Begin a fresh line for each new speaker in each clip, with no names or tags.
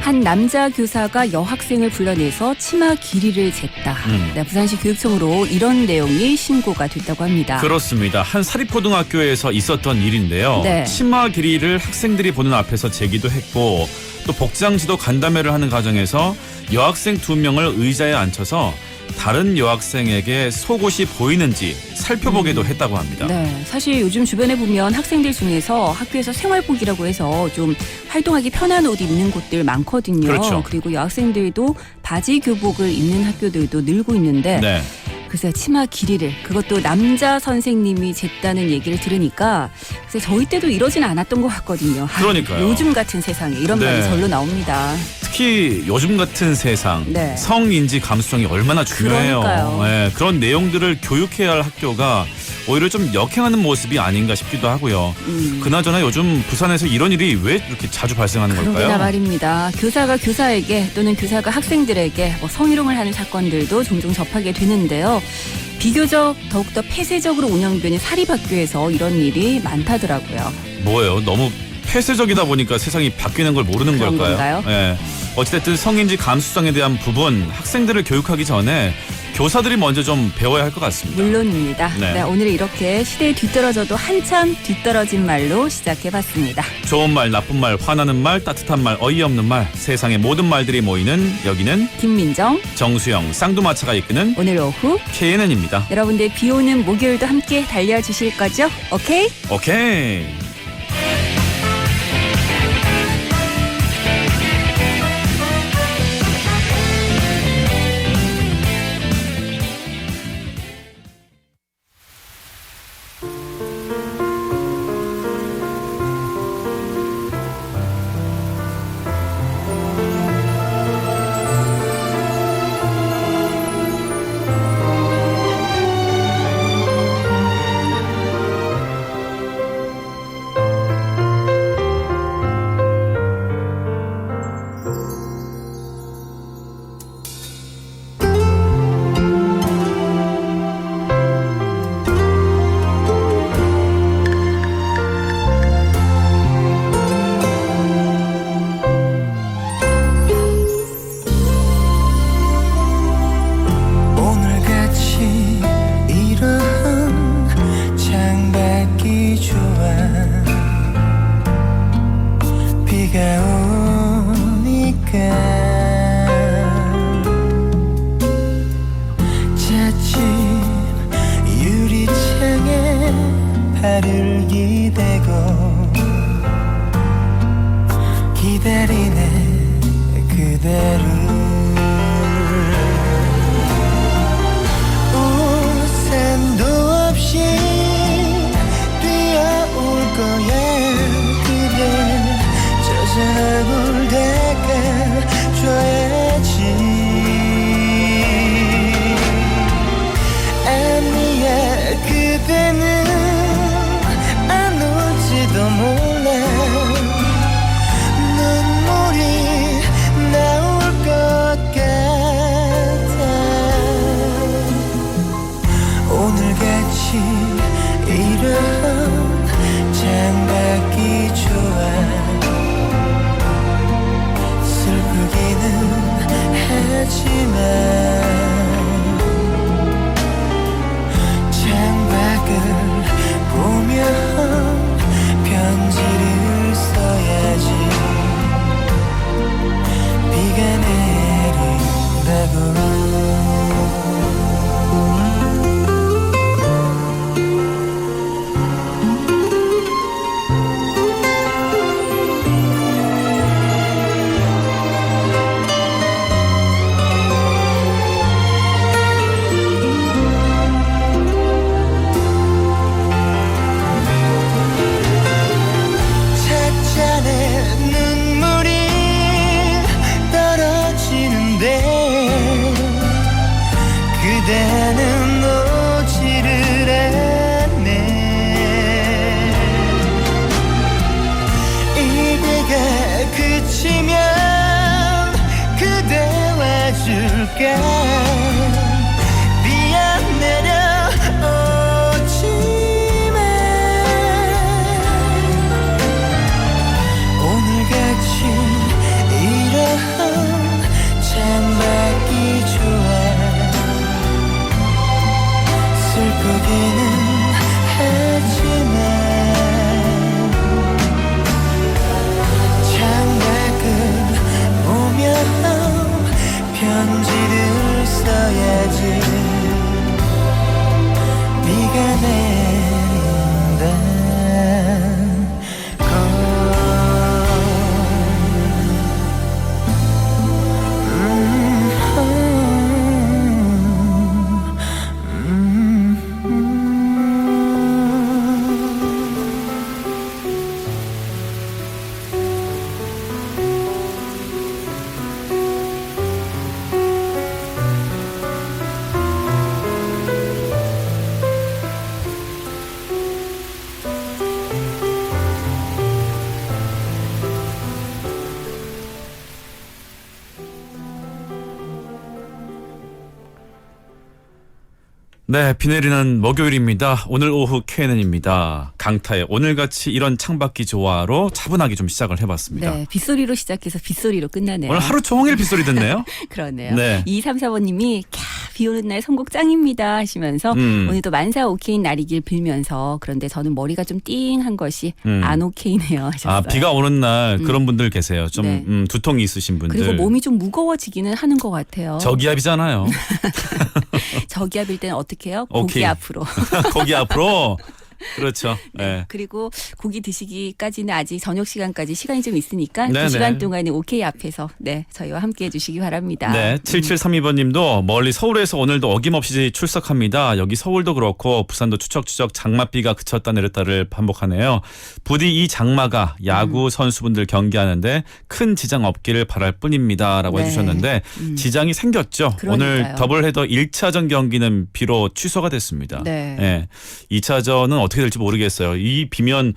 한 남자 교사가 여학생을 불러내서 치마 길이를 쟀다. 네, 부산시 교육청으로 이런 내용이 신고가 됐다고 합니다.
그렇습니다. 한 사립고등학교에서 있었던 일인데요.
네.
치마 길이를 학생들이 보는 앞에서 재기도 했고 또 복장지도 간담회를 하는 과정에서 여학생 2명을 의자에 앉혀서 다른 여학생에게 속옷이 보이는지 살펴보기도 했다고 합니다.
네, 사실 요즘 주변에 보면 학생들 중에서 학교에서 생활복이라고 해서 좀 활동하기 편한 옷 입는 곳들 많거든요.
그렇죠.
그리고 여학생들도 바지 교복을 입는 학교들도 늘고 있는데
네.
글쎄 치마 길이를 그것도 남자 선생님이 쟀다는 얘기를 들으니까 글쎄 저희 때도 이러진 않았던 것 같거든요.
그러니까요.
요즘 같은 세상에 이런
네.
말이 절로 나옵니다.
특히 요즘 같은 세상
네.
성인지 감수성이 얼마나 중요해요.
그러니까요.
네, 그런 내용들을 교육해야 할 학교가 오히려 좀 역행하는 모습이 아닌가 싶기도 하고요. 그나저나 요즘 부산에서 이런 일이 왜 이렇게 자주 발생하는
그러게나
걸까요?
말입니다. 교사가 교사에게 또는 교사가 학생들에게 성희롱을 하는 사건들도 종종 접하게 되는데요. 비교적 더욱더 폐쇄적으로 운영되는 사립학교에서 이런 일이 많다더라고요.
뭐예요? 너무 폐쇄적이다 보니까 세상이 바뀌는 걸 모르는
그런
걸까요?
건가요?
예. 어찌됐든 성인지 감수성에 대한 부분 학생들을 교육하기 전에 교사들이 먼저 좀 배워야 할 것 같습니다.
물론입니다.
네.
네, 오늘 이렇게 시대에 뒤떨어져도 한참 뒤떨어진 말로 시작해봤습니다.
좋은 말, 나쁜 말, 화나는 말, 따뜻한 말, 어이없는 말, 세상의 모든 말들이 모이는 여기는
김민정,
정수영, 쌍두마차가 이끄는
오늘 오후
KNN입니다.
여러분들 비 오는 목요일도 함께 달려주실 거죠? 오케이?
오케이.
오늘같이 이런 창밖이 좋아 비가 오니까 자칫 유리창에 발을 기대고 기다리네 그대를 우산도 없이 뛰어올 거야 그대 젖은 얼굴 닦아줘야지 아니야 그대는 안 올지도 몰라 눈물이
네, 비 내리는 목요일입니다. 오늘 오후 KNN입니다. 강타의 오늘같이 이런 창밖이 좋아로 차분하게 좀 시작을 해봤습니다.
네, 빗소리로 시작해서 빗소리로 끝나네요.
오늘 하루 종일 빗소리 듣네요.
그러네요.
네.
2234번님이 비 오는 날 선곡 짱입니다 하시면서 오늘도 만사 오케이인 날이길 빌면서 그런데 저는 머리가 좀 띵한 것이 안 오케이네요 하셨어요.
아, 비가 오는 날 그런 분들 계세요. 좀
네.
두통이 있으신 분들.
그리고 몸이 좀 무거워지기는 하는 것 같아요.
저기압이잖아요.
저기압일 때는 어떻게 해요?
오케이.
고기 앞으로.
거기 앞으로. 그렇죠.
네.
네.
그리고 고기 드시기까지는 아직 저녁 시간까지 시간이 좀 있으니까
네네.
그 시간 동안에 오케이 앞에서 네 저희와 함께 해주시기 바랍니다.
네, 7732번님도 멀리 서울에서 오늘도 어김없이 출석합니다. 여기 서울도 그렇고 부산도 추적추적 장맛비가 그쳤다 내렸다를 반복하네요. 부디 이 장마가 야구 선수분들 경기하는데 큰 지장 없기를 바랄 뿐입니다라고
네.
해주셨는데 지장이 생겼죠.
그러니까요.
오늘 더블헤더 1차전 경기는 비로 취소가 됐습니다.
네.
2차전은 어떻게 될지 모르겠어요. 이 비면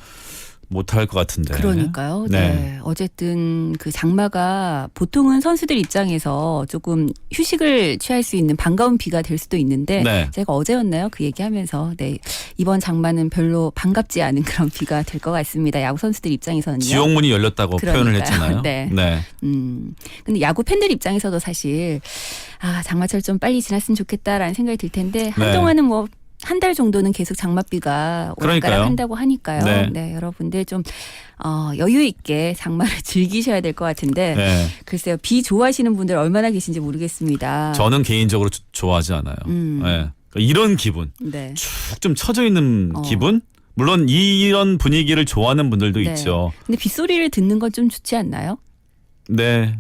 못할 것 같은데.
그러니까요. 네. 어쨌든 그 장마가 보통은 선수들 입장에서 조금 휴식을 취할 수 있는 반가운 비가 될 수도 있는데
네.
제가 어제였나요? 그 얘기하면서 네 이번 장마는 별로 반갑지 않은 그런 비가 될 것 같습니다. 야구 선수들 입장에서는요.
지옥문이 열렸다고 표현을
그러니까요.
했잖아요.
네.
네.
근데 야구 팬들 입장에서도 사실 장마철 좀 빨리 지났으면 좋겠다라는 생각이 들 텐데 한동안은 뭐 한 달 정도는 계속 장맛비가 오락가락 한다고 하니까요.
네.
네, 여러분들 좀 여유 있게 장마를 즐기셔야 될 것 같은데
네.
글쎄요. 비 좋아하시는 분들 얼마나 계신지 모르겠습니다.
저는 개인적으로 좋아하지 않아요. 네. 그러니까 이런 기분,
네.
쭉 좀 처져 있는 기분. 물론 이런 분위기를 좋아하는 분들도
네.
있죠.
근데 빗소리를 듣는 건 좀 좋지 않나요?
네.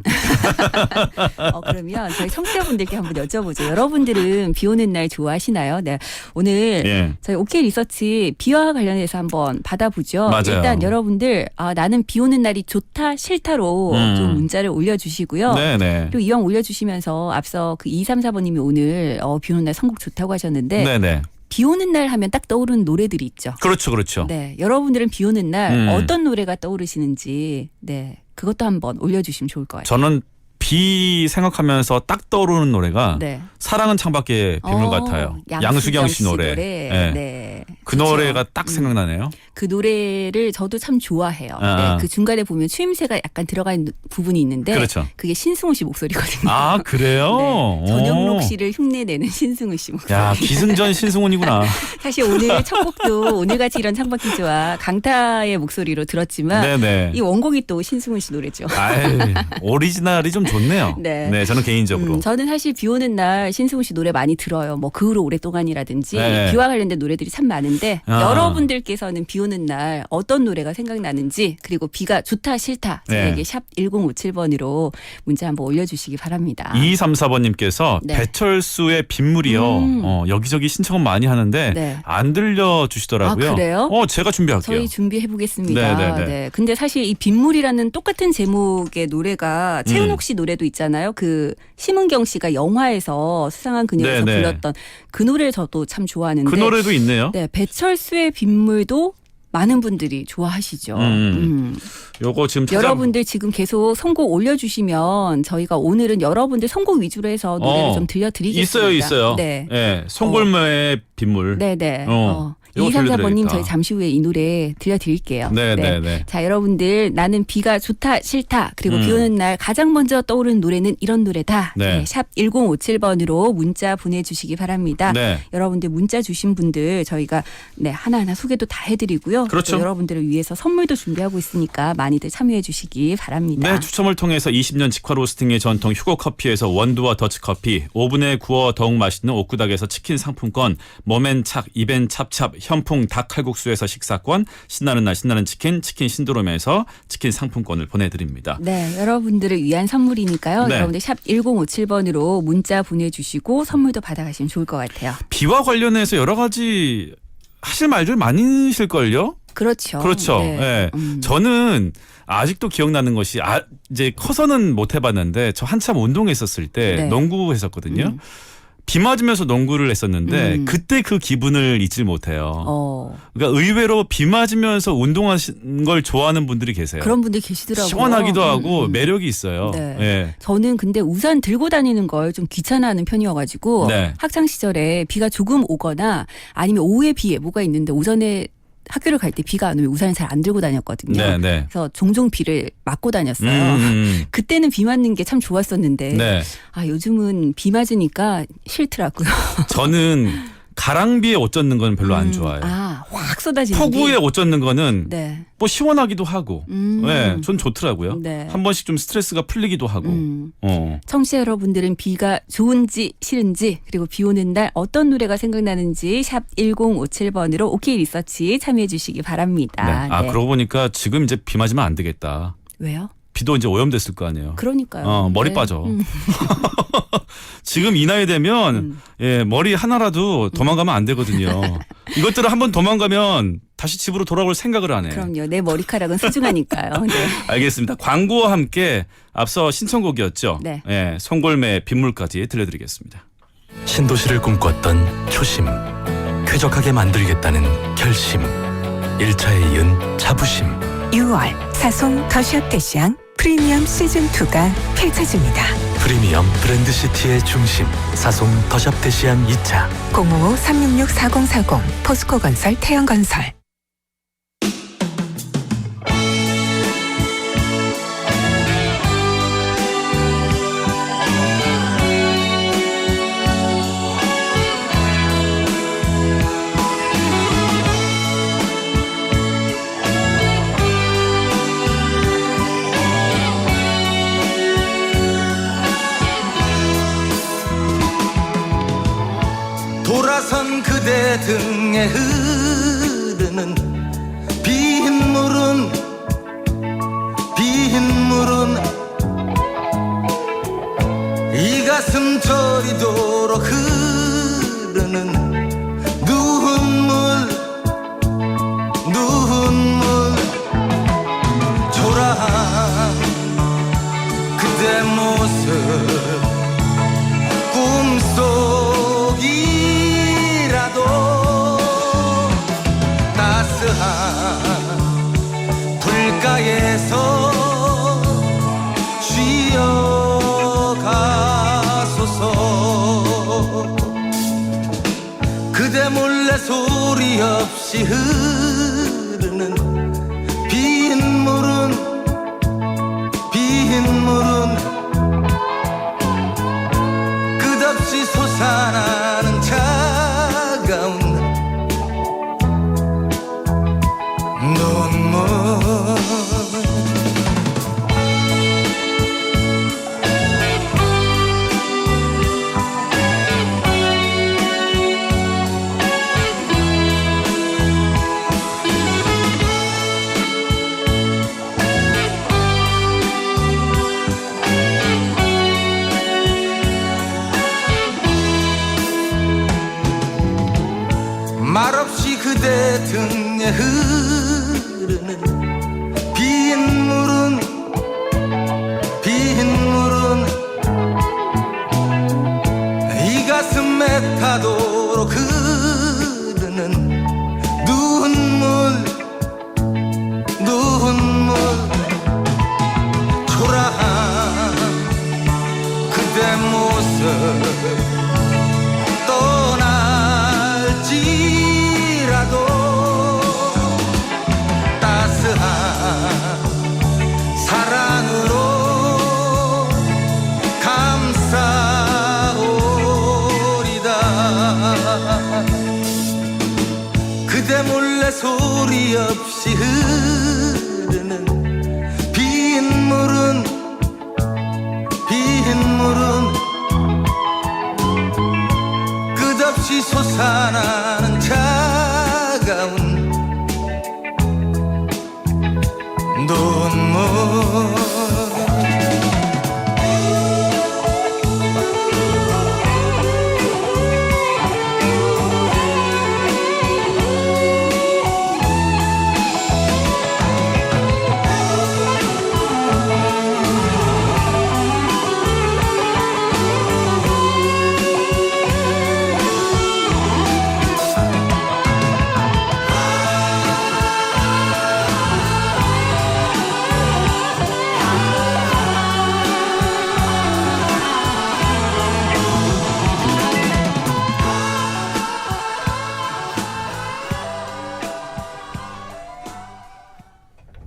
그러면 저희 청취자분들께 한번 여쭤보죠. 여러분들은 비 오는 날 좋아하시나요? 네. 오늘
예.
저희 OK 리서치 비와 관련해서 한번 받아보죠.
맞아요.
일단 여러분들 나는 비 오는 날이 좋다 싫다로 좀 문자를 올려주시고요.
네네.
그리고 이왕 올려주시면서 앞서 그 234번님이 오늘 비 오는 날 선곡 좋다고 하셨는데
네네.
비 오는 날 하면 딱 떠오르는 노래들이 있죠.
그렇죠, 그렇죠.
네, 여러분들은 비 오는 날 어떤 노래가 떠오르시는지 네 그것도 한번 올려주시면 좋을 것 같아요.
저는 비 생각하면서 딱 떠오르는 노래가
네.
사랑은 창밖의 빗물 같아요. 양수경 씨 노래. 네.
네.
그
좋죠.
노래가 딱 생각나네요.
그 노래를 저도 참 좋아해요. 네, 그 중간에 보면 추임새가 약간 들어가 있는 부분이 있는데
그렇죠.
그게 신승우 씨 목소리거든요.
아, 그래요?
네, 전영록 씨를 흉내내는 신승우 씨 목소리.
야, 기승전 신승훈이구나.
사실 오늘 첫 곡도 오늘같이 이런 창밖이 좋아 강타의 목소리로 들었지만
네네.
이 원곡이 또 신승우 씨 노래죠.
아유, 오리지널이 좀 좋네요.
네.
저는 개인적으로.
저는 사실 비 오는 날 신승우 씨 노래 많이 들어요. 뭐 그 후로 오랫동안이라든지
네.
비와 관련된 노래들이 참 많은데 여러분들께서는 비 오는 날 어떤 노래가 생각나는지 그리고 비가 좋다 싫다 저에게 샵 1057번으로 문자 한번 올려주시기 바랍니다.
2234번님께서
네.
배철수의 빗물이요. 여기저기 신청은 많이 하는데
네.
안 들려주시더라고요.
아, 그래요?
제가 준비할게요.
저희 준비해 보겠습니다.
네네네.
네. 근데 사실 이 빗물이라는 똑같은 제목의 노래가 최은옥 씨 노래도 있잖아요. 그 심은경 씨가 영화에서 수상한 그녀에서
네네.
불렀던 그 노래를 저도 참 좋아하는데.
그 노래도 있네요.
네, 배철수의 빗물도 많은 분들이 좋아하시죠.
요거 지금
여러분들 지금 계속 선곡 올려주시면 저희가 오늘은 여러분들 선곡 위주로 해서 노래를 좀 들려드리겠습니다.
있어요.
네.
네. 송골매의 빗물.
네네.
이거
234번님
들려드려야겠다.
저희 잠시 후에 이 노래 들려드릴게요.
네.
자, 여러분들 나는 비가 좋다 싫다 그리고 비 오는 날 가장 먼저 떠오르는 노래는 이런 노래다.
네.
샵 1057번으로 문자 보내주시기 바랍니다.
네.
여러분들 문자 주신 분들 저희가 하나하나 소개도 다 해드리고요.
그렇죠.
또 여러분들을 위해서 선물도 준비하고 있으니까 많이들 참여해 주시기 바랍니다.
네, 추첨을 통해서 20년 직화 로스팅의 전통 휴고 커피에서 원두와 더치 커피, 오븐에 구워 더욱 맛있는 옥구닭에서 치킨 상품권, 머맨착, 입엔 찹찹, 현풍 닭 칼국수에서 식사권, 신나는 날 신나는 치킨 신드롬에서 치킨 상품권을 보내드립니다.
네, 여러분들을 위한 선물이니까요.
네.
여러분들 샵 1057번으로 문자 보내주시고 선물도 받아가시면 좋을 것 같아요.
비와 관련해서 여러 가지 하실 말들 많으실걸요?
그렇죠.
그렇죠.
네.
네. 저는 아직도 기억나는 것이 이제 커서는 못 해봤는데 저 한참 운동했었을 때
네.
농구 했었거든요. 비 맞으면서 농구를 했었는데 그때 그 기분을 잊질 못해요. 그러니까 의외로 비 맞으면서 운동하는 걸 좋아하는 분들이 계세요.
그런 분들이 계시더라고요.
시원하기도 하고 매력이 있어요.
네.
예.
저는 근데 우산 들고 다니는 걸 좀 귀찮아하는 편이어가지고
네.
학창 시절에 비가 조금 오거나 아니면 오후에 비 예보가 있는데 오전에 학교를 갈 때 비가 안 오면 우산을 잘 안 들고 다녔거든요.
네, 네.
그래서 종종 비를 맞고 다녔어요. 그때는 비 맞는 게 참 좋았었는데
네.
아 요즘은 비 맞으니까 싫더라고요.
저는 가랑비에 옷 젖는 건 별로 안 좋아해요.
확 쏟아지는
폭우에 옷 젖는 거는
네.
뭐 시원하기도 하고, 네, 전 좋더라고요.
네.
한 번씩 좀 스트레스가 풀리기도 하고.
청취자 여러분들은 비가 좋은지 싫은지 그리고 비 오는 날 어떤 노래가 생각나는지 샵 1057번으로 OK 리서치 참여해 주시기 바랍니다.
네.
네.
그러고 보니까 지금 이제 비 맞으면 안 되겠다.
왜요?
비도 이제 오염됐을 거 아니에요.
그러니까요.
머리
네.
빠져. 지금 이 나이 되면 예, 머리 하나라도 도망가면 안 되거든요. 이것들을 한번 도망가면 다시 집으로 돌아올 생각을 안 해.
그럼요. 내 머리카락은 소중하니까요. 네.
알겠습니다. 광고와 함께 앞서 신청곡이었죠.
네.
예, 송골매 빗물까지 들려드리겠습니다.
신도시를 꿈꿨던 초심, 쾌적하게 만들겠다는 결심, 1차에 이은 자부심.
6월 사송 더샵 대시양 프리미엄 시즌2가 펼쳐집니다.
프리미엄 브랜드 시티의 중심, 사송 더샵 대시양 2차.
055-366-4040 포스코건설 태영건설.
돌아선 그대 등에 흐르는 빗물은 이 가슴 저리도록 흐르는 눈물 초라한 그대 모습 꿈속이라도 따스한 불가에서 쉬어가소서. 그대 몰래 소리 없이 흐르는 빗물은 끝없이 솟아나는 차가운 눈물. 말없이 그대 등에 흐르는 빗물은 이 가슴에 타도록 흐르는 눈물 초라한 그대 모습 떠날지라도 따스한 사랑으로 감싸오리다. 그대 몰래 소리 없이 흐르는 빗물은 끝없이 솟아나는 차가운 눈물.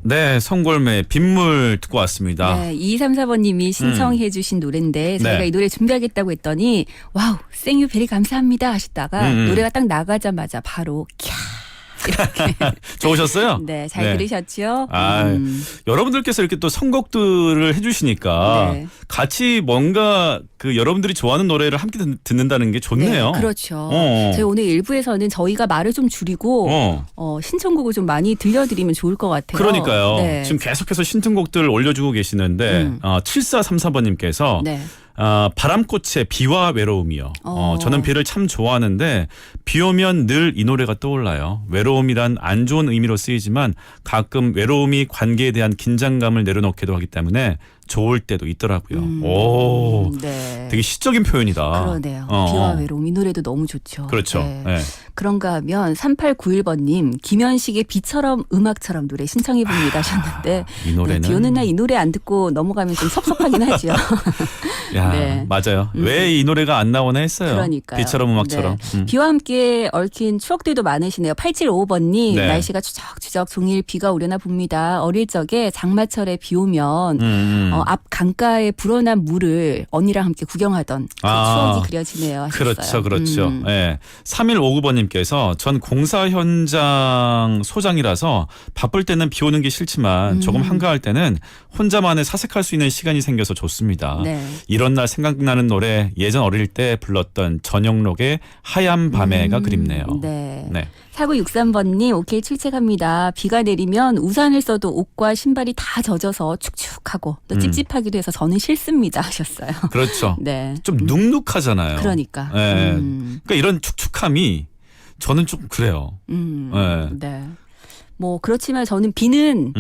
네, 성골매 빗물 듣고 왔습니다.
네, 2234번님이 신청해 주신 노래인데 저희가
네.
이 노래 준비하겠다고 했더니 와우 생유 베리 감사합니다 하시다가 노래가 딱 나가자마자 바로 캬 이렇게
좋으셨어요?
네, 잘 들으셨죠?
아, 여러분들께서 이렇게 또 선곡들을 해주시니까
네.
같이 뭔가 그 여러분들이 좋아하는 노래를 함께 듣는다는 게 좋네요.
네, 그렇죠.
어.
저희 오늘 1부에서는 저희가 말을 좀 줄이고 신청곡을 좀 많이 들려드리면 좋을 것 같아요.
그러니까요.
네.
지금 계속해서 신청곡들을 올려주고 계시는데 7434번님께서
네.
바람꽃의 비와 외로움이요. 저는 비를 참 좋아하는데 비 오면 늘 이 노래가 떠올라요. 외로움이란 안 좋은 의미로 쓰이지만 가끔 외로움이 관계에 대한 긴장감을 내려놓기도 하기 때문에 좋을 때도 있더라고요. 오,
네.
되게 시적인 표현이다.
그러네요. 비와 외로움 이 노래도 너무 좋죠.
그렇죠.
네.
네.
그런가 하면 3891번님 김현식의 비처럼 음악처럼 노래 신청해 봅니다 하셨는데
이 노래는
비 오는 날 이 노래 안 듣고 넘어가면 좀 섭섭하긴 하죠.
야,
네.
맞아요. 왜 이 노래가 안 나오나 했어요.
그러니까요.
비처럼 음악처럼.
네. 비와 함께 얽힌 추억들도 많으시네요. 8755번님
네.
날씨가 추적추적 종일 비가 오려나 봅니다. 어릴 적에 장마철에 비 오면 앞 강가에 불어난 물을 언니랑 함께 구경하던 그 추억이 그려지네요 하셨어요.
그렇죠. 그렇죠. 네. 3159번님께서 전 공사 현장 소장이라서 바쁠 때는 비 오는 게 싫지만 조금 한가할 때는 혼자만의 사색할 수 있는 시간이 생겨서 좋습니다.
네.
이런 날 생각나는 노래 예전 어릴 때 불렀던 전영록의 하얀 밤에가 그립네요.
네.
네.
4963번님 오케이 출첵합니다. 비가 내리면 우산을 써도 옷과 신발이 다 젖어서 축축하고 또 찝찝하기도 해서 저는 싫습니다 하셨어요.
그렇죠.
네.
좀 눅눅하잖아요.
그러니까.
네. 그러니까 이런 축축함이 저는 좀 그래요. 네.
네. 뭐 그렇지만 저는 비는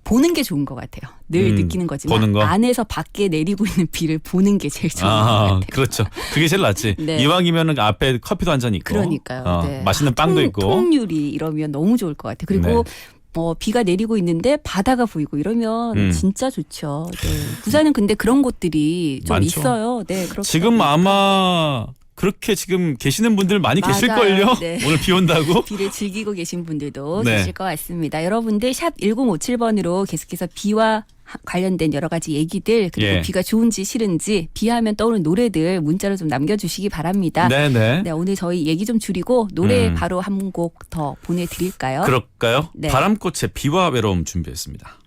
보는 게 좋은 것 같아요. 늘 느끼는 거지만
보는 거?
안에서 밖에 내리고 있는 비를 보는 게 제일 좋은 것 같아요.
그렇죠. 그게 제일 낫지.
네.
이왕이면 앞에 커피도 한 잔 있고.
그러니까요. 네.
맛있는 빵도 있고.
통유리 이러면 너무 좋을 것 같아요. 그리고
네.
뭐 비가 내리고 있는데 바다가 보이고 이러면 진짜 좋죠. 네. 부산은 근데 그런 곳들이 좀
많죠.
있어요. 네, 그렇죠.
지금 아마 그렇게 지금 계시는 분들 많이
맞아요.
계실걸요.
네.
오늘 비 온다고.
비를 즐기고 계신 분들도
네.
계실 것 같습니다. 여러분들 샵 1057번으로 계속해서 비와 관련된 여러 가지 얘기들 그리고
예.
비가 좋은지 싫은지 비하면 떠오르는 노래들 문자로 좀 남겨주시기 바랍니다.
네네.
네, 오늘 저희 얘기 좀 줄이고 노래 바로 한 곡 더 보내드릴까요?
그럴까요?
네.
바람꽃의 비와 외로움 준비했습니다.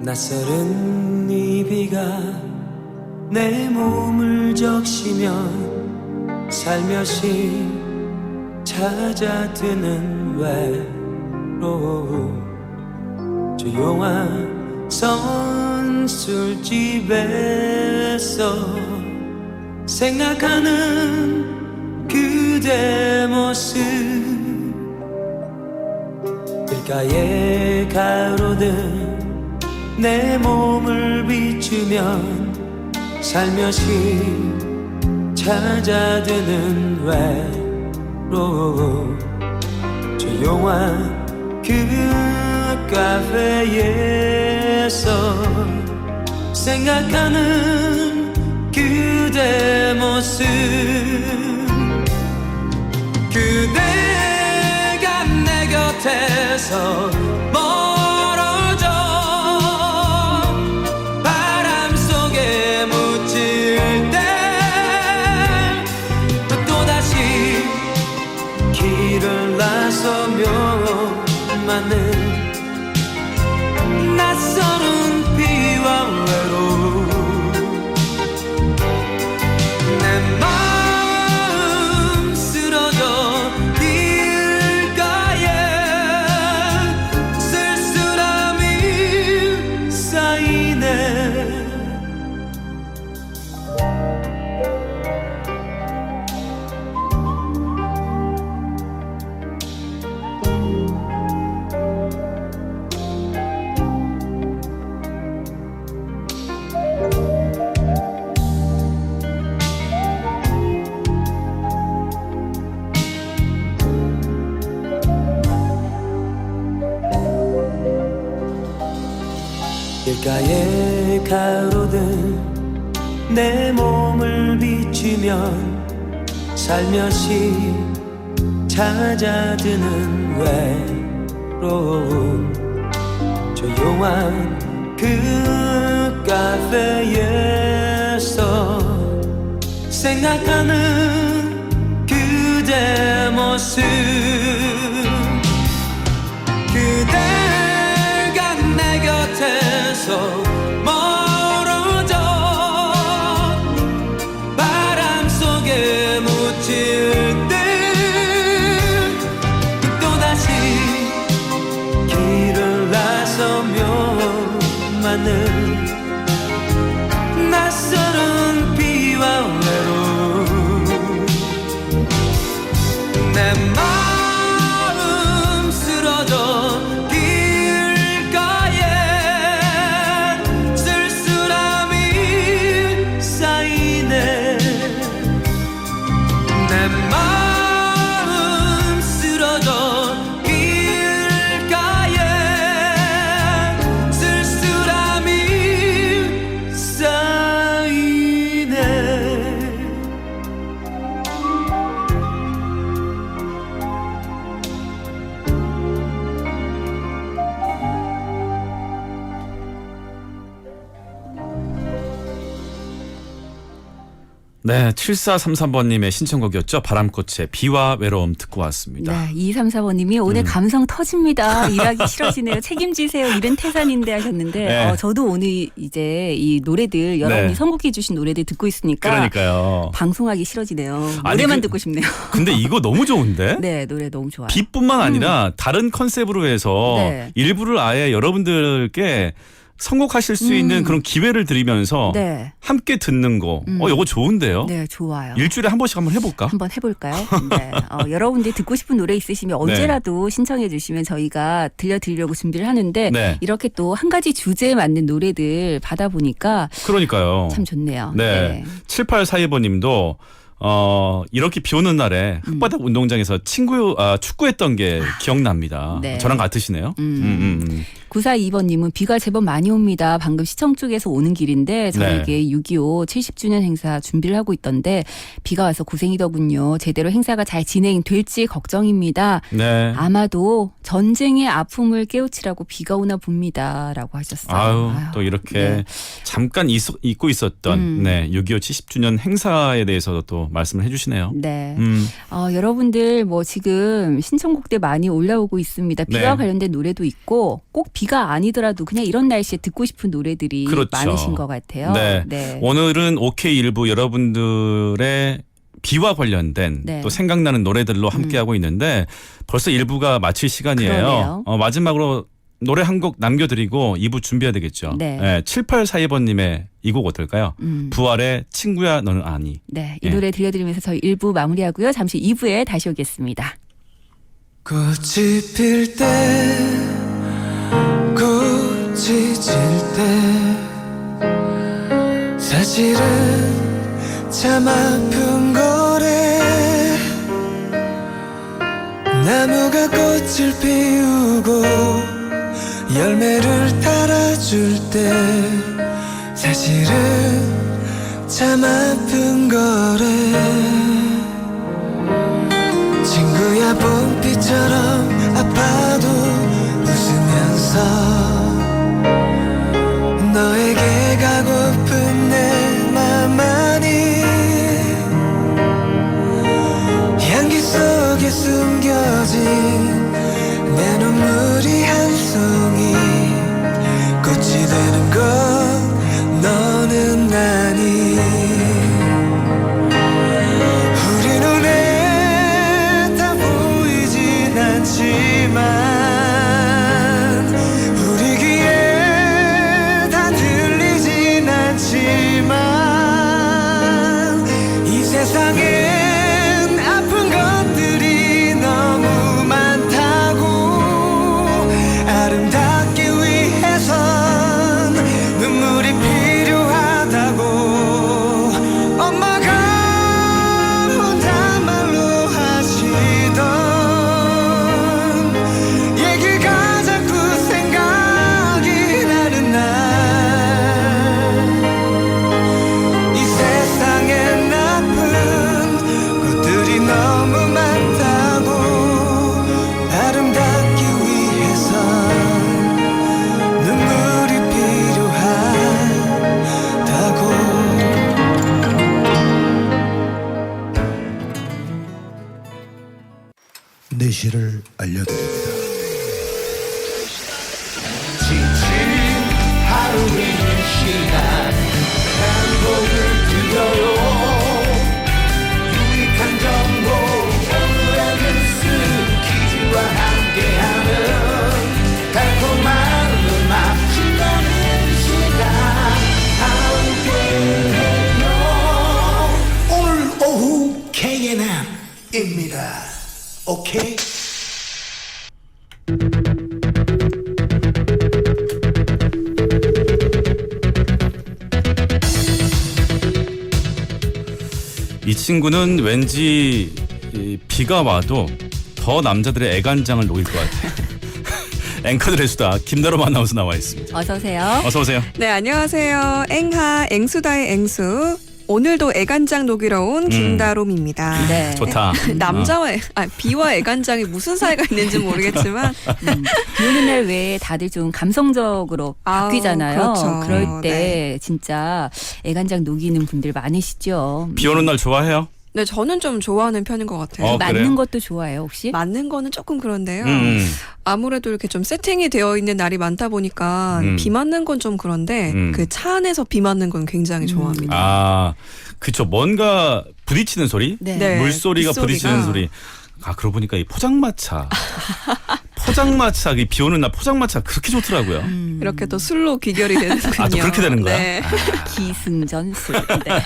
낯설은 이 비가 내 몸을 적시면 살며시 찾아드는 외로움 조용한 선술집에서 생각하는 그대 모습 길가에 가로등 내 몸을 비추면 살며시 찾아드는 외로움 조용한 그 카페에서 생각하는 그대 모습 그대가 내 곁에서 멀어져 바람 속에 묻힐 때 또다시 길을 나서며 맞는 낯설은 비와 외로움 내 마음 쓰러져 길가에 길가에 가로등 내 몸을 비추면 살며시 찾아드는 외로움 조용한 그 카페에서 생각하는 그대 모습 그대가 내 곁에서 멀어져 바람 속에 묻힐 때 또다시 길을 나서며 맞는 낯설은 비와 외로움 내 마음 쓰러져 길가에 쓸쓸함이 쌓이네 내 마음 쓰러져 길가에 쓸쓸함이 쌓이네
네, 7433번님의 신청곡이었죠. 바람꽃의 비와 외로움 듣고 왔습니다.
네, 2234번님이 오늘 감성 터집니다. 일하기 싫어지네요. 책임지세요. 일은 태산인데 하셨는데
네.
저도 오늘 이제 이 노래들 여러분이
네.
선곡해 주신 노래들 듣고 있으니까
그러니까요.
방송하기 싫어지네요.
아니,
노래만 듣고 싶네요.
근데 이거 너무 좋은데?
네, 노래 너무 좋아요.
비뿐만 아니라 다른 컨셉으로 해서
네.
일부를 아예 여러분들께 선곡하실 수 있는 그런 기회를 드리면서
네.
함께 듣는 거. 이거 좋은데요?
네, 좋아요.
일주일에 한 번씩 한번 해볼까?
한번 해볼까요? 네. 여러분들이 듣고 싶은 노래 있으시면 언제라도 신청해 주시면 저희가 들려드리려고 준비를 하는데
네.
이렇게 또 한 가지 주제에 맞는 노래들 받아보니까
그러니까요.
참 좋네요.
네. 7842번님도 이렇게 비 오는 날에 흙바닥 운동장에서 축구했던 게 기억납니다.
네.
저랑 같으시네요.
9422번님은 비가 제법 많이 옵니다. 방금 시청 쪽에서 오는 길인데 저에게 6.25 70주년 행사 준비를 하고 있던데 비가 와서 고생이더군요. 제대로 행사가 잘 진행될지 걱정입니다.
네.
아마도 전쟁의 아픔을 깨우치라고 비가 오나 봅니다. 라고 하셨어요.
또 이렇게
네.
잠깐 잊고 있었던 6.25 70주년 행사에 대해서도 또 말씀을 해주시네요.
네. 여러분들 뭐 지금 신청곡들 많이 올라오고 있습니다. 비와
네.
관련된 노래도 있고 꼭 비가 아니더라도 그냥 이런 날씨에 듣고 싶은 노래들이
그렇죠.
많으신 것 같아요.
네. 오늘은 OK 일부 여러분들의 비와 관련된
네.
또 생각나는 노래들로 함께하고 있는데 벌써 1부가 마칠 시간이에요.
그러네요.
마지막으로 노래 한 곡 남겨드리고 2부 준비해야 되겠죠.
네.
7842번님의 이 곡 어떨까요? 부활의 친구야 너는 아니.
네, 이
예.
노래 들려드리면서 저희 1부 마무리하고요. 잠시 2부에 다시 오겠습니다.
꽃이 필 때 꽃이 질 때 사실은 참 아픈 거래 나무가 꽃을 피우고 열매를 달아줄 때 사실은 참 아픈 거래 친구야 봄비처럼 아파도 웃으면서 너에게 가고픈 내 맘만이 향기 속에 숨겨진 내 눈물이 한 송이 꽃이 되는 건 너는 아니 우리 눈에 다 보이진 않지만
진실을 알려드립니다.
오늘 오후 KNM입니다. 오케이?
이 친구는 왠지 이 비가 와도 더 남자들의 애간장을 녹일 것 같아요. 앵커들의 수다 김나로 아나운서 나와 있습니다.
어서 오세요.
어서 오세요.
네, 안녕하세요. 앵하, 앵수다의 앵수. 오늘도 애간장 녹이러 온 김다롬입니다.
네.
좋다.
비와 애간장이 무슨 사이가 있는지 모르겠지만.
비 오는 날 외에 다들 좀 감성적으로
아우,
바뀌잖아요.
그렇죠.
그럴 때
네.
진짜 애간장 녹이는 분들 많으시죠.
비 오는 날 좋아해요?
네, 저는 좀 좋아하는 편인 것 같아요.
그래요?
맞는 것도 좋아해요, 혹시?
맞는 거는 조금 그런데요.
음.
아무래도 이렇게 좀 세팅이 되어 있는 날이 많다 보니까 비 맞는 건 좀 그런데 그 차 안에서 비 맞는 건 굉장히 좋아합니다.
아, 그쵸. 뭔가 부딪히는 소리?
네.
네.
물소리가
빗소리가.
부딪히는 소리. 아, 그러고 보니까 이 포장마차. 포장마차, 이 비 오는 날 포장마차 그렇게 좋더라고요.
이렇게 또 술로 귀결이 되는군요.
아, 또 그렇게 되는 거야?
네.
기승전술. 네.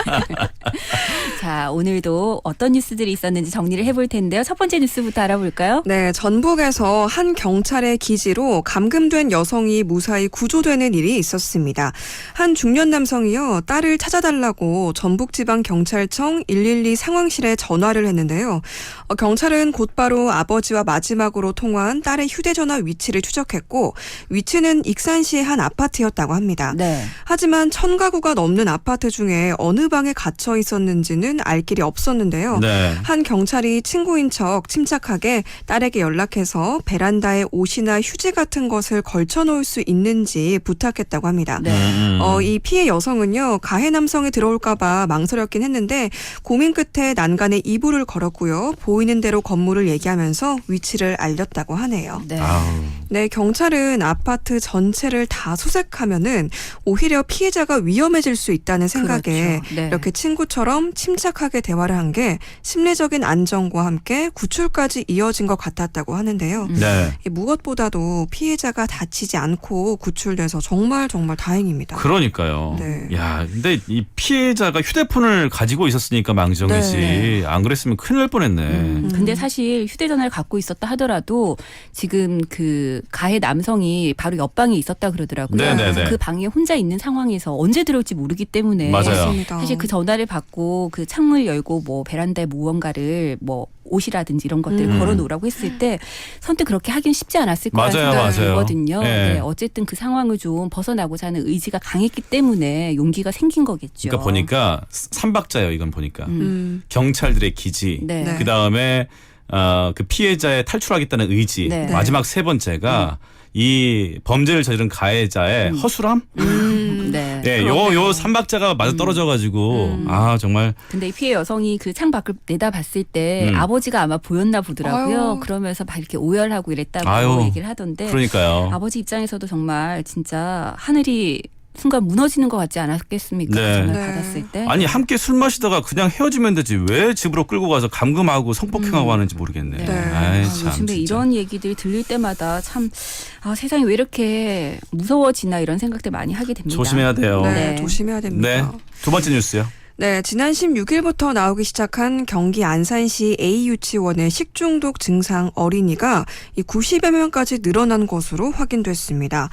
자, 오늘도 어떤 뉴스들이 있었는지 정리를 해볼 텐데요. 첫 번째 뉴스부터 알아볼까요?
네, 전북에서 한 경찰의 기지로 감금된 여성이 무사히 구조되는 일이 있었습니다. 한 중년 남성이요, 딸을 찾아달라고 전북지방경찰청 112 상황실에 전화를 했는데요. 경찰은 곧바로 아버지와 마지막으로 통화한 딸의 휴대전화 위치를 추적했고, 위치는 익산시의 한 아파트였다고 합니다.
네.
하지만 1000가구가 넘는 아파트 중에 어느 방에 갇혀 있었는지는 알 길이 없었는데요.
네.
한 경찰이 친구인 척 침착하게 딸에게 연락해서 베란다에 옷이나 휴지 같은 것을 걸쳐놓을 수 있는지 부탁했다고 합니다.
네.
이 피해 여성은요, 가해 남성이 들어올까봐 망설였긴 했는데 고민 끝에 난간에 이불을 걸었고요, 보이는 대로 건물을 얘기하면서 위치를 알렸다고 하네요.
네.
아우.
네, 경찰은 아파트 전체를 다 수색하면은 오히려 피해자가 위험해질 수 있다는 생각에
그렇죠. 네.
이렇게 친구처럼 침착하게 대화를 한 게 심리적인 안정과 함께 구출까지 이어진 것 같았다고 하는데요.
네.
무엇보다도 피해자가 다치지 않고 구출돼서 정말 다행입니다.
그러니까요.
네.
야, 근데 이 피해자가 휴대폰을 가지고 있었으니까 망정이지.
네.
안 그랬으면 큰일 날 뻔했네.
근데 사실 휴대전화를 갖고 있었다 하더라도 지금 그 가해 남성이 바로 옆방에 있었다 그러더라고요.
네네네.
그 방에 혼자 있는 상황에서 언제 들어올지 모르기 때문에
맞아요.
맞습니다.
사실 그 전화를 받고 그 창문을 열고 뭐 베란다에 무언가를 뭐 옷이라든지 이런 것들을 걸어놓으라고 했을 때 선뜻 그렇게 하긴 쉽지 않았을 거라는
맞아요,
생각이
맞아요.
들거든요.
네.
네, 어쨌든 그 상황을 좀 벗어나고자 하는 의지가 강했기 때문에 용기가 생긴 거겠죠.
그러니까 보니까 3박자예요. 이건 보니까. 경찰들의 기지.
네.
네.
그다음에 그 피해자의 탈출하겠다는 의지.
네.
마지막 세 번째가 이 범죄를 저지른 가해자의 허술함?
네.
네, 요 3박자가 맞아 떨어져 가지고 아, 정말
근데 이 피해 여성이 그 창 밖을 내다봤을 때 아버지가 아마 보였나 보더라고요.
아유.
그러면서 막 이렇게 오열하고 이랬다고
아유.
얘기를 하던데
그러니까요.
아버지 입장에서도 정말 진짜 하늘이 순간 무너지는 것 같지 않았겠습니까?
네.
전화
네.
받았을 때.
아니 함께 술 마시다가 그냥 헤어지면 되지 왜 집으로 끌고 가서 감금하고 성폭행하고 하는지 모르겠네.
네.
아이, 참,
요즘에
진짜.
이런 얘기들 들릴 때마다 참 세상이 왜 이렇게 무서워지나 이런 생각들 많이 하게 됩니다.
조심해야 돼요.
네,
네.
조심해야 됩니다.
네. 두 번째 뉴스요.
네, 지난 16일부터 나오기 시작한 경기 안산시 A유치원의 식중독 증상 어린이가 이 90여 명까지 늘어난 것으로 확인됐습니다.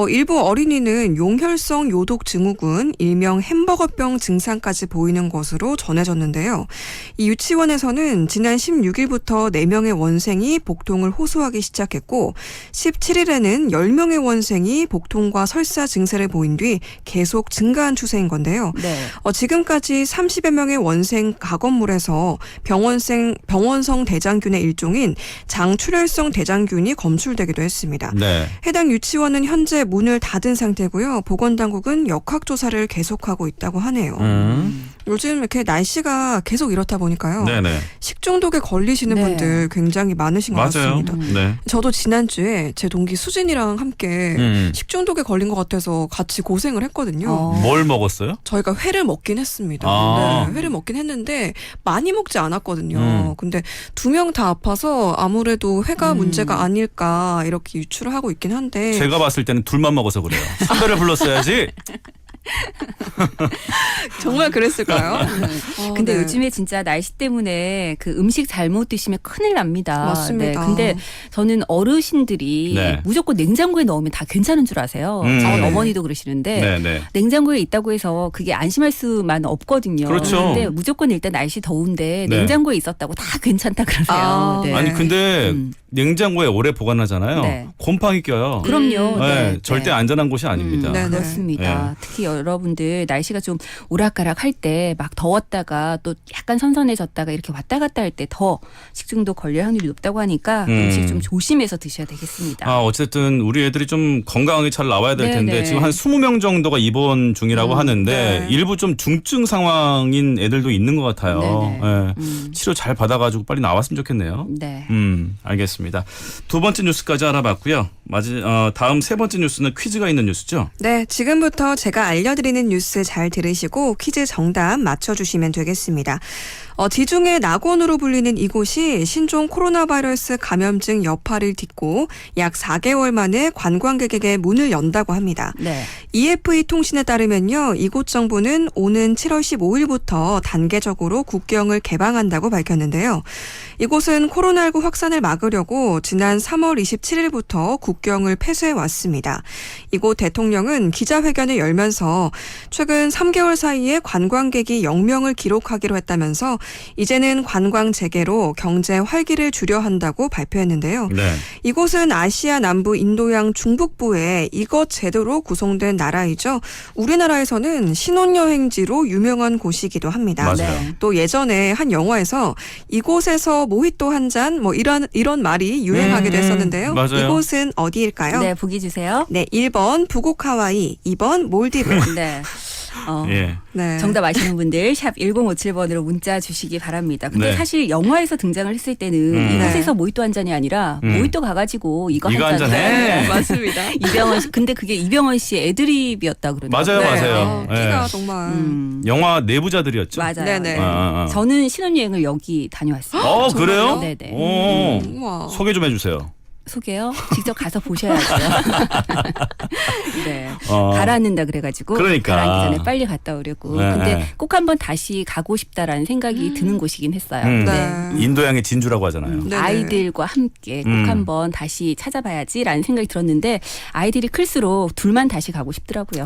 일부 어린이는 용혈성 요독 증후군, 일명 햄버거병 증상까지 보이는 것으로 전해졌는데요. 이 유치원에서는 지난 16일부터 4명의 원생이 복통을 호소하기 시작했고 17일에는 10명의 원생이 복통과 설사 증세를 보인 뒤 계속 증가한 추세인 건데요.
네.
지금까지 30여 명의 원생 가건물에서 병원성 대장균의 일종인 장출혈성 대장균이 검출되기도 했습니다.
네.
해당 유치원은 현재 문을 닫은 상태고요. 보건당국은 역학조사를 계속하고 있다고 하네요. 요즘 이렇게 날씨가 계속 이렇다 보니까요.
네네.
식중독에 걸리시는
네.
분들 굉장히 많으신 것
맞아요.
같습니다.
네.
저도 지난주에 제 동기 수진이랑 함께
음.
식중독에 걸린 것 같아서 같이 고생을 했거든요.
뭘 먹었어요?
저희가 회를 먹긴 했습니다.
아.
네, 회를 먹긴 했는데 많이 먹지 않았거든요.
음.
근데 2명 다 아파서 아무래도 회가 문제가 아닐까 이렇게 유추를 하고 있긴 한데
제가 봤을 때는 둘만 먹어서 그래요. 선배를 불렀어야지.
정말 그랬을까요?
근데
네.
요즘에 진짜 날씨 때문에 그 음식 잘못 드시면 큰일 납니다.
맞습니다.
네, 근데 저는 어르신들이
네.
무조건 냉장고에 넣으면 다 괜찮은 줄 아세요. 저희 어머니도 그러시는데
네네.
냉장고에 있다고 해서 그게 안심할 수만 없거든요.
그렇죠.
근데 무조건 일단 날씨 더운데
네.
냉장고에 있었다고 다 괜찮다 그러세요.
아,
네.
아니 근데 냉장고에 오래 보관하잖아요.
네.
곰팡이 껴요.
그럼요.
네,
네,
절대
네.
안전한 곳이 아닙니다.
네, 네.
그렇습니다.
네.
특히 여러분들 날씨가 좀 오락가락 할 때 막 더웠다가 또 약간 선선해졌다가 이렇게 왔다 갔다 할 때 더 식중독 걸릴 확률이 높다고 하니까 음식 좀 조심해서 드셔야 되겠습니다.
아, 어쨌든 우리 애들이 좀 건강하게 잘 나와야 될 텐데
네네.
지금 한 20명 정도가 입원 중이라고 하는데
네.
일부 좀 중증 상황인 애들도 있는 것 같아요.
네네.
예. 치료 잘 받아가지고 빨리 나왔으면 좋겠네요.
네.
알겠습니다. 두 번째 뉴스까지 알아봤고요. 다음 세 번째 뉴스는 퀴즈가 있는 뉴스죠?
네, 지금부터 제가 알려드리는 뉴스 잘 들으시고 퀴즈 정답 맞춰주시면 되겠습니다. 지중해 낙원으로 불리는 이곳이 신종 코로나 바이러스 감염증 여파를 딛고 약 4개월 만에 관광객에게 문을 연다고 합니다.
네.
EFE 통신에 따르면요, 이곳 정부는 오는 7월 15일부터 단계적으로 국경을 개방한다고 밝혔는데요. 이곳은 코로나19 확산을 막으려고 지난 3월 27일부터 국경을 폐쇄해 왔습니다. 이곳 대통령은 기자회견을 열면서 최근 3개월 사이에 관광객이 0명을 기록하기로 했다면서 이제는 관광 재개로 경제 활기를 주려 한다고 발표했는데요.
네.
이곳은 아시아 남부 인도양 중북부에 이것 제도로 구성된 나라이죠. 우리나라에서는 신혼여행지로 유명한 곳이기도 합니다.
맞아요.
네.
또 예전에 한 영화에서 이곳에서 모히또 한 잔 뭐 이런 말이 유행하기도 했었는데요.
맞아요.
이곳은 어디일까요?
네, 보기 주세요.
네, 1번 부국 하와이, 2번 몰디브.
네.
예.
네.
정답 아시는 분들 샵 1057번으로 문자 주시기 바랍니다. 근데
네.
사실 영화에서 등장을 했을 때는 이곳에서 모히또 한 잔이 아니라 모히또 가가지고 이거 한 잔
해.
맞습니다.
이병헌 씨, 근데 그게 이병헌 씨의 애드립이었다 그러더라고요.
맞아요,
네,
맞아요.
끼가
예.
정말.
영화 내부자들이었죠?
맞아요.
네네.
저는 신혼여행을 여기 다녀왔어요.
그래요?
네네.
오.
우와.
소개 좀 해주세요.
소개요? 직접 가서 보셔야죠. 네.
어.
가라앉는다 그래가지고.
그러니까.
가라앉기 전에 빨리 갔다 오려고.
네,
근데
네.
꼭 한번 다시 가고 싶다라는 생각이 드는 곳이긴 했어요.
네.
인도양의 진주라고 하잖아요.
네네.
아이들과 함께 꼭 한번 다시 찾아봐야지라는 생각이 들었는데 아이들이 클수록 둘만 다시 가고 싶더라고요.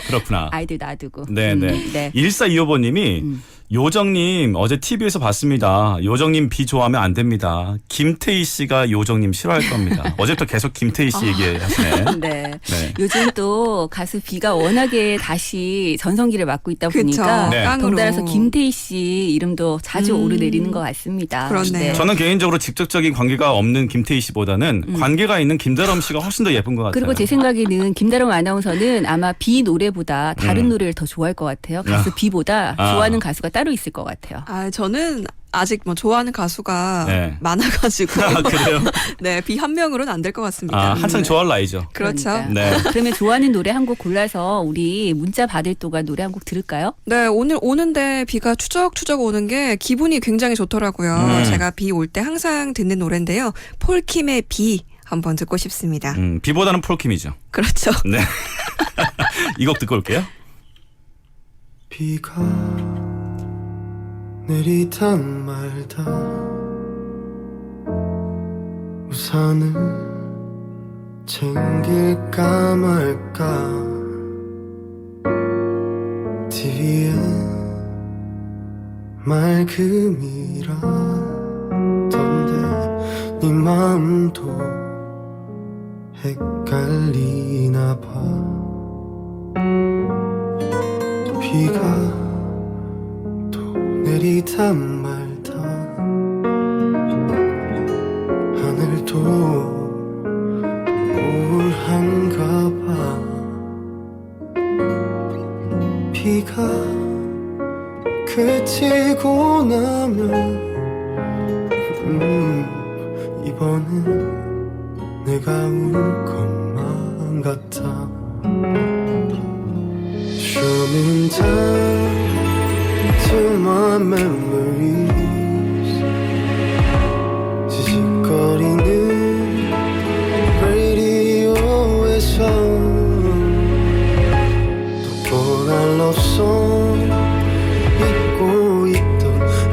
그렇구나.
아이들 놔두고.
네네.
네.
1425번님이 요정님 어제 TV에서 봤습니다. 요정님 비 좋아하면 안 됩니다. 김태희 씨가 요정님 싫어할 겁니다. 어제부터 계속 김태희 씨 얘기하시네.
네.
네.
요즘 또 가수 비가 워낙에 다시 전성기를 맞고 있다
그쵸.
보니까
네.
깡으로.
덩달아서 김태희 씨 이름도 자주 오르내리는 것 같습니다.
그렇네요.
저는 개인적으로 직접적인 관계가 없는 김태희 씨보다는 관계가 있는 김다람 씨가 훨씬 더 예쁜 것 같아요.
그리고 제 생각에는 김다롱 아나운서는 아마 비 노래보다 다른 노래를 더 좋아할 것 같아요. 가수 비보다 좋아하는 가수가 따로 있을 것 같아요.
저는 아직 뭐 좋아하는 가수가
네.
많아가지고.
그래요?
네, 비 한 명으로는 안 될 것 같습니다.
한창 좋아할 나이죠.
그렇죠.
그러니까.
네.
그러면 좋아하는 노래 한 곡 골라서 우리 문자 받을 동안 노래 한 곡 들을까요?
네, 오늘 오는데 비가 추적추적 오는 게 기분이 굉장히 좋더라고요. 제가 비 올 때 항상 듣는 노래인데요. 폴킴의 비 한번 듣고 싶습니다.
비보다는 폴킴이죠.
그렇죠.
네. 이 곡 듣고 올게요.
비가 내리다 말다 우산을 챙길까 말까 TV에 맑음이라던데 네 마음도 헷갈리나 봐 비가 또 내리다 말다 하늘도 우울한가 봐 비가 그치고 나면 이번엔 내가 울 것만 같아. Strumming down to my memories. 지직거리는 radio에서 또 뻔한 love song 잊고 있던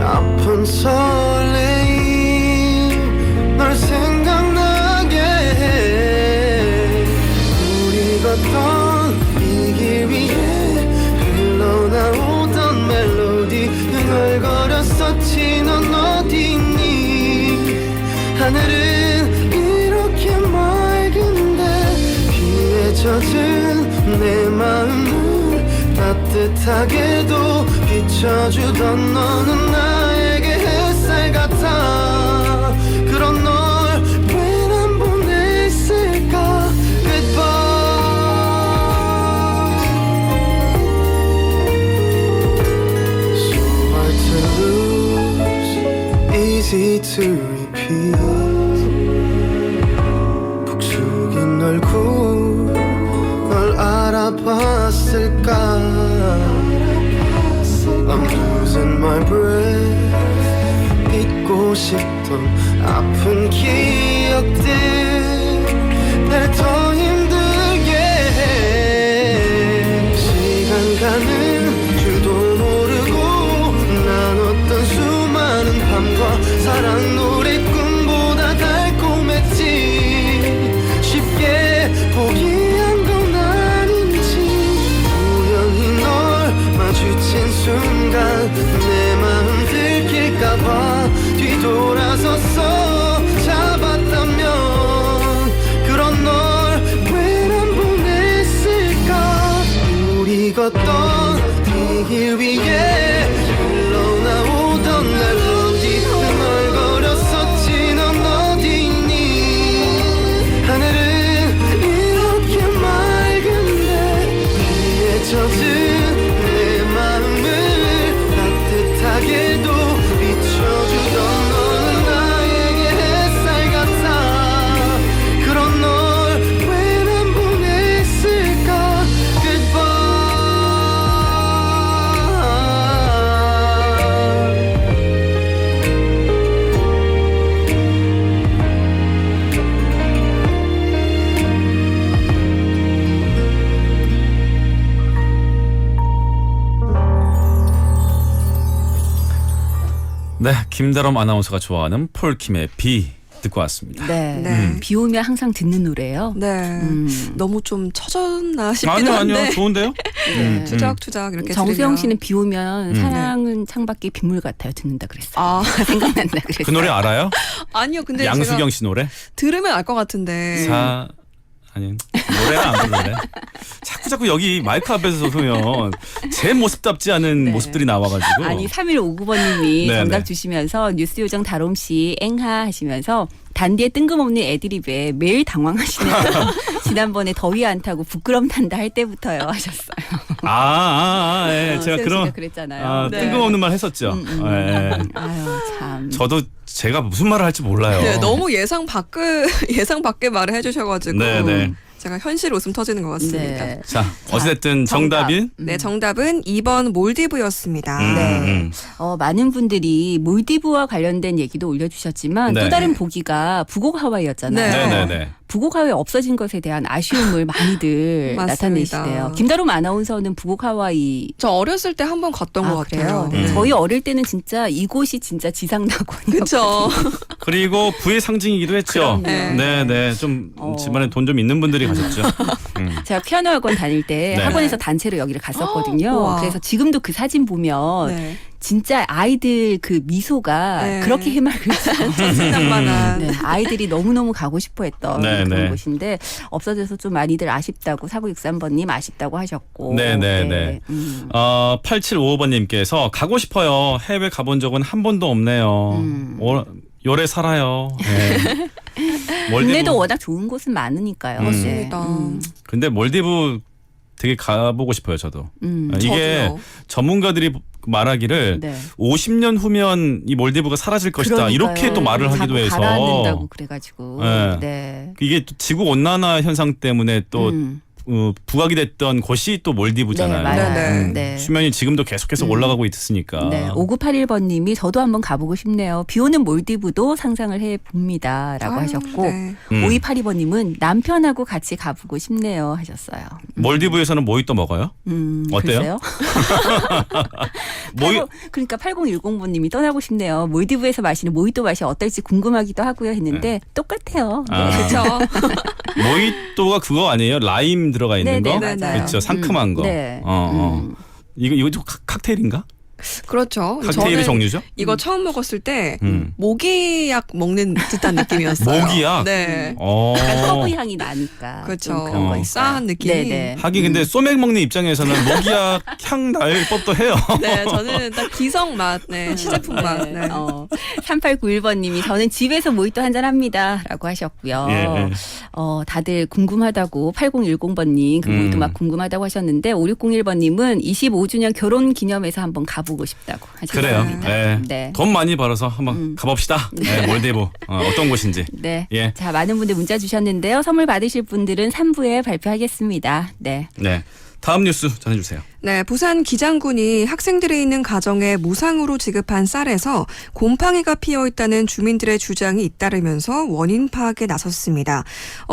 아픈 설레임 널 생각나게 해. 우리 걷던 이 길 위에 흘러나오던 멜로디 흥얼거렸었지. 넌 어디 있니? 하늘은 이렇게 맑은데 비에 젖은 내 마음을 따뜻하게도 비춰주던 너는 나에게 햇살 같아. 그런 널 왜 난 보냈을까? Goodbye. So hard to lose, easy to repeat. 푹 숙인 얼굴 널 알아봤을까? I'm losing my breath. 잊고 싶던 아픈 기억들 날 더 힘들게 해. 시간 가는 줄도 모르고 나눴던 수많은 밤과 사랑 노래 꿈보다 달콤했지. 쉽게 포기한 건 아닌지 우연히 널 마주친 순간 내 마음 들킬까봐 뒤돌아섰어. 잡았다면 그런 널 왜 난 보냈을까? 우리 걷던 이 길 위에 흘러나오던 멜로디 흥얼거렸었지. 넌 어디 있니? 하늘은 이렇게 맑은데 비에 젖은 내 마음을 따뜻하게도 비춰주던 너는 나에게 햇살 같아. 그런 널 왜 난 보냈을까? Goodbye.
네, 김다롬 아나운서가 좋아하는 폴킴의 비 듣고 왔습니다.
네.
네.
비 오면 항상 듣는 노래예요.
네. 너무 좀 처졌나 싶기도
아니요,
한데.
아니요, 좋은데요?
투작투작 이렇게
정수영
들으면.
씨는 비 오면 사랑은 창밖에 빗물 같아요 듣는다 그랬어요.
아
생각난다 그랬어요.
그 노래 알아요?
아니요, 근데
양수경
제가
씨 노래?
들으면 알 것 같은데.
아니 노래는 안 부르네. 자꾸 여기 마이크 앞에서 서면 제 모습답지 않은
네.
모습들이 나와가지고.
아니 3159번님이
네네.
정답 주시면서 뉴스 요정 다롬 씨 앵하 하시면서 단디의 뜬금없는 애드립에 매일 당황하시네요. 지난번에 더위 안 타고 부끄럼탄다 할 때부터요 하셨어요.
예. 제가
수영
그런
씨가 그랬잖아요. 네.
뜬금없는 말 했었죠. 예.
아유 참.
저도 제가 무슨 말을 할지 몰라요.
네, 너무 예상 밖의 말을 해주셔가지고
네네.
제가 현실 웃음 터지는 것 같습니다.
네.
자, 어쨌든 정답인
네, 정답은 2번 몰디브였습니다.
네. 많은 분들이 몰디브와 관련된 얘기도 올려주셨지만
네.
또 다른 보기가 북옥 하와이였잖아요.
네.
네네네.
북옥 하와이 없어진 것에 대한 아쉬움을 많이들
맞습니다.
나타내시대요. 김다롬 아나운서는 북옥 하와이
저 어렸을 때 한 번 갔던 것 같아요.
그래요? 저희 어릴 때는 진짜 이곳이 진짜 지상낙원이었거든요.
그렇죠.
그리고 부의 상징이기도 했죠.
그럼요.
네네. 좀 집안에 돈 좀 있는 분들이 가셨죠.
제가 피아노 학원 다닐 때
네.
학원에서 단체로 여기를 갔었거든요.
우와.
그래서 지금도 그 사진 보면
네.
진짜 아이들 그 미소가
네.
그렇게 해맑을지
천진난만한.
네, 아이들이 너무너무 가고 싶어했던
네,
그런
네.
곳인데 없어져서 좀 많이들 아쉽다고 4963번님 아쉽다고 하셨고
네네네. 8755번님께서 가고 싶어요. 해외 가본 적은 한 번도 없네요. 오래 살아요. 네.
국내도 워낙 좋은 곳은 많으니까요.
맞습니다.
근데 몰디브 되게 가보고 싶어요, 저도. 이게
저도요.
전문가들이 말하기를
네.
50년 후면 이 몰디브가 사라질 것이다.
그러니까요.
이렇게 또 말을 하기도
자꾸
해서
가라앉는다고 그래가지고.
네.
네.
이게 또 지구 온난화 현상 때문에 또
음.
부각이 됐던 곳이 또 몰디브잖아요.
네, 맞아요.
네.
네.
수면이 지금도 계속해서 올라가고 있으니까.
네, 5981번님이 저도 한번 가보고 싶네요. 비 오는 몰디브도 상상을 해봅니다라고
아유,
하셨고
네.
5282번님은 남편하고 같이 가보고 싶네요 하셨어요.
몰디브에서는 모히또 먹어요? 어때요?
글쎄요. 그러니까 8010번님이 떠나고 싶네요. 몰디브에서 마시는 모히또 맛이 어떨지 궁금하기도 하고요 했는데 똑같아요. 네.
아.
그렇죠.
모히또가 그거 아니에요? 라임 들어가 있는
네,
거?
네, 맞아요.
그렇죠. 상큼한 거.
네.
이거 좀 칵테일인가?
그렇죠.
칵테일의
저는
종류죠?
이거 처음 먹었을 때
음.
모기약 먹는 듯한 느낌이었어요.
모기약?
네.
약간 허브 향이 나니까.
그렇죠.
좀 그런 거 있어요.
싸한 느낌이.
네네.
하긴 근데 소맥 먹는 입장에서는 모기약 향 날 법도 해요.
네, 저는 딱 기성 맛, 네, 시제품 맛. 네.
3891번님이 저는 집에서 모히또 한잔 합니다. 라고 하셨고요.
예, 예.
다들 궁금하다고 8010번님 그 모히또 맛 궁금하다고 하셨는데 5601번님은 25주년 결혼 기념해서 한번 가보고 싶다고
그래요.
하셨습니다.
네.
네.
돈 많이 벌어서 한번 가봅시다. 네, 몰디브 어떤 곳인지.
네.
예.
자, 많은 분들 문자 주셨는데요. 선물 받으실 분들은 3부에 발표하겠습니다. 네.
네. 다음 뉴스 전해주세요.
네, 부산 기장군이 학생들이 있는 가정에 무상으로 지급한 쌀에서 곰팡이가 피어 있다는 주민들의 주장이 잇따르면서 원인 파악에 나섰습니다.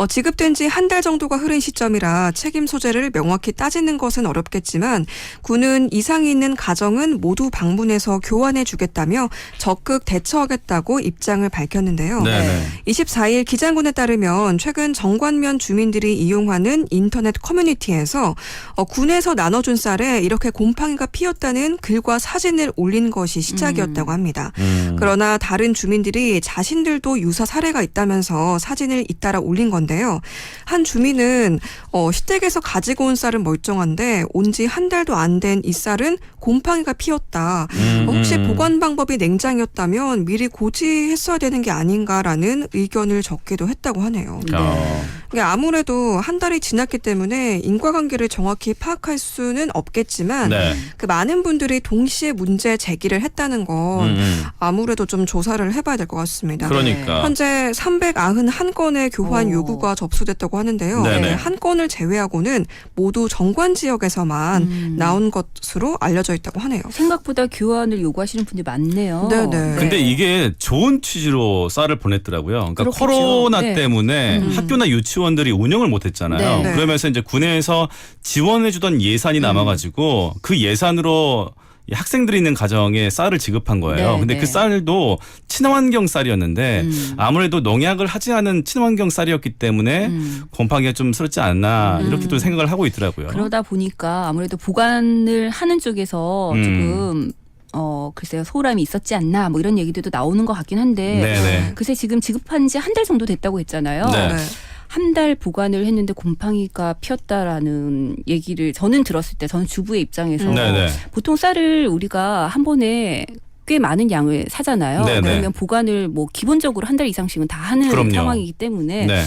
지급된 지 한 달 정도가 흐른 시점이라 책임 소재를 명확히 따지는 것은 어렵겠지만 군은 이상이 있는 가정은 모두 방문해서 교환해 주겠다며 적극 대처하겠다고 입장을 밝혔는데요.
네.
24일 기장군에 따르면 최근 정관면 주민들이 이용하는 인터넷 커뮤니티에서 군에서 나눠준 쌀에 이렇게 곰팡이가 피었다는 글과 사진을 올린 것이 시작이었다고 합니다. 그러나 다른 주민들이 자신들도 유사 사례가 있다면서 사진을 잇따라 올린 건데요. 한 주민은 시댁에서 가지고 온 쌀은 멀쩡한데 온 지 한 달도 안 된 이 쌀은 곰팡이가 피었다. 혹시 보관 방법이 냉장이었다면 미리 고지했어야 되는 게 아닌가라는 의견을 적기도 했다고 하네요. 그러니까 아무래도 한 달이 지났기 때문에 인과관계를 정확히 파악할 수는 없겠지만
네.
그 많은 분들이 동시에 문제 제기를 했다는 건 아무래도 좀 조사를 해봐야 될 것 같습니다.
그러니까.
현재 391건의 교환
오.
요구가 접수됐다고 하는데요.
네네.
한 건을 제외하고는 모두 정관 지역에서만 나온 것으로 알려져 있다고 하네요.
생각보다 교환을 요구하시는 분들이 많네요.
네네.
근데 이게 좋은 취지로 쌀을 보냈더라고요. 그러니까
그렇겠죠.
코로나
네.
때문에 학교나 유치원들이 운영을 못했잖아요.
네.
그러면서 이제 군에서 지원해주던 예산이 남아가지고 그 예산으로 이 학생들이 있는 가정에 쌀을 지급한 거예요.
네,
근데
네.
그 쌀도 친환경 쌀이었는데 아무래도 농약을 하지 않은 친환경 쌀이었기 때문에 곰팡이가 좀 스럽지 않나 이렇게 또 생각을 하고 있더라고요.
그러다 보니까 아무래도 보관을 하는 쪽에서 조금 글쎄요 소홀함이 있었지 않나 뭐 이런 얘기들도 나오는 것 같긴 한데
네네.
글쎄 지금 지급한 지 한 달 정도 됐다고 했잖아요.
네.
한 달 보관을 했는데 곰팡이가 피었다라는 얘기를 저는 들었을 때 저는 주부의 입장에서
네네.
보통 쌀을 우리가 한 번에 꽤 많은 양을 사잖아요.
네네.
그러면 보관을 뭐 기본적으로 한 달 이상씩은 다 하는
그럼요.
상황이기 때문에
네.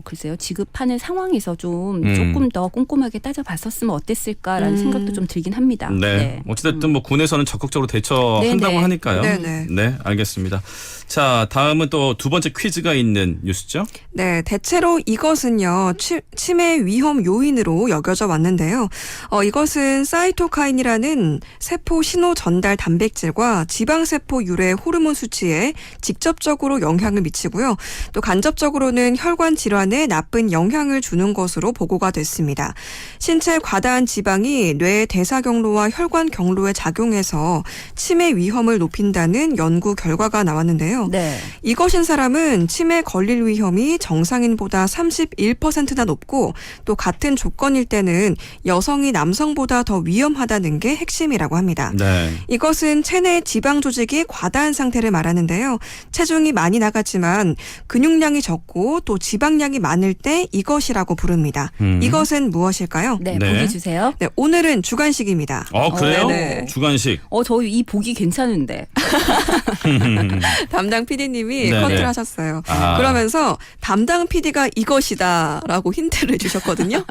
글쎄요 지급하는 상황에서 좀
음.
조금 더 꼼꼼하게 따져봤었으면 어땠을까라는 생각도 좀 들긴 합니다.
네. 어찌됐든 뭐 군에서는 적극적으로 대처한다고
네네.
하니까요.
네네.
네, 알겠습니다. 자, 다음은 또 두 번째 퀴즈가 있는 뉴스죠.
네, 대체로 이것은요, 치매 위험 요인으로 여겨져 왔는데요. 이것은 사이토카인이라는 세포 신호 전달 단백질과 지방세포 유래 호르몬 수치에 직접적으로 영향을 미치고요. 또 간접적으로는 혈관 질환에 나쁜 영향을 주는 것으로 보고가 됐습니다. 신체 과다한 지방이 뇌 대사 경로와 혈관 경로에 작용해서 치매 위험을 높인다는 연구 결과가 나왔는데요.
네.
이것인 사람은 치매 걸릴 위험이 정상인보다 31%나 높고 또 같은 조건일 때는 여성이 남성보다 더 위험하다는 게 핵심이라고 합니다.
네.
이것은 체내 지방 조직이 과다한 상태를 말하는데요. 체중이 많이 나갔지만 근육량이 적고 또 지방량이 많을 때 이것이라고 부릅니다. 이것은 무엇일까요?
네,
네.
보기 주세요.
네, 오늘은 주간식입니다.
그래요?
네네.
주간식.
저 이 보기 괜찮은데.
담당 PD님이
네네.
커트를 하셨어요.
아.
그러면서 담당 PD가 이것이다라고 힌트를 주셨거든요.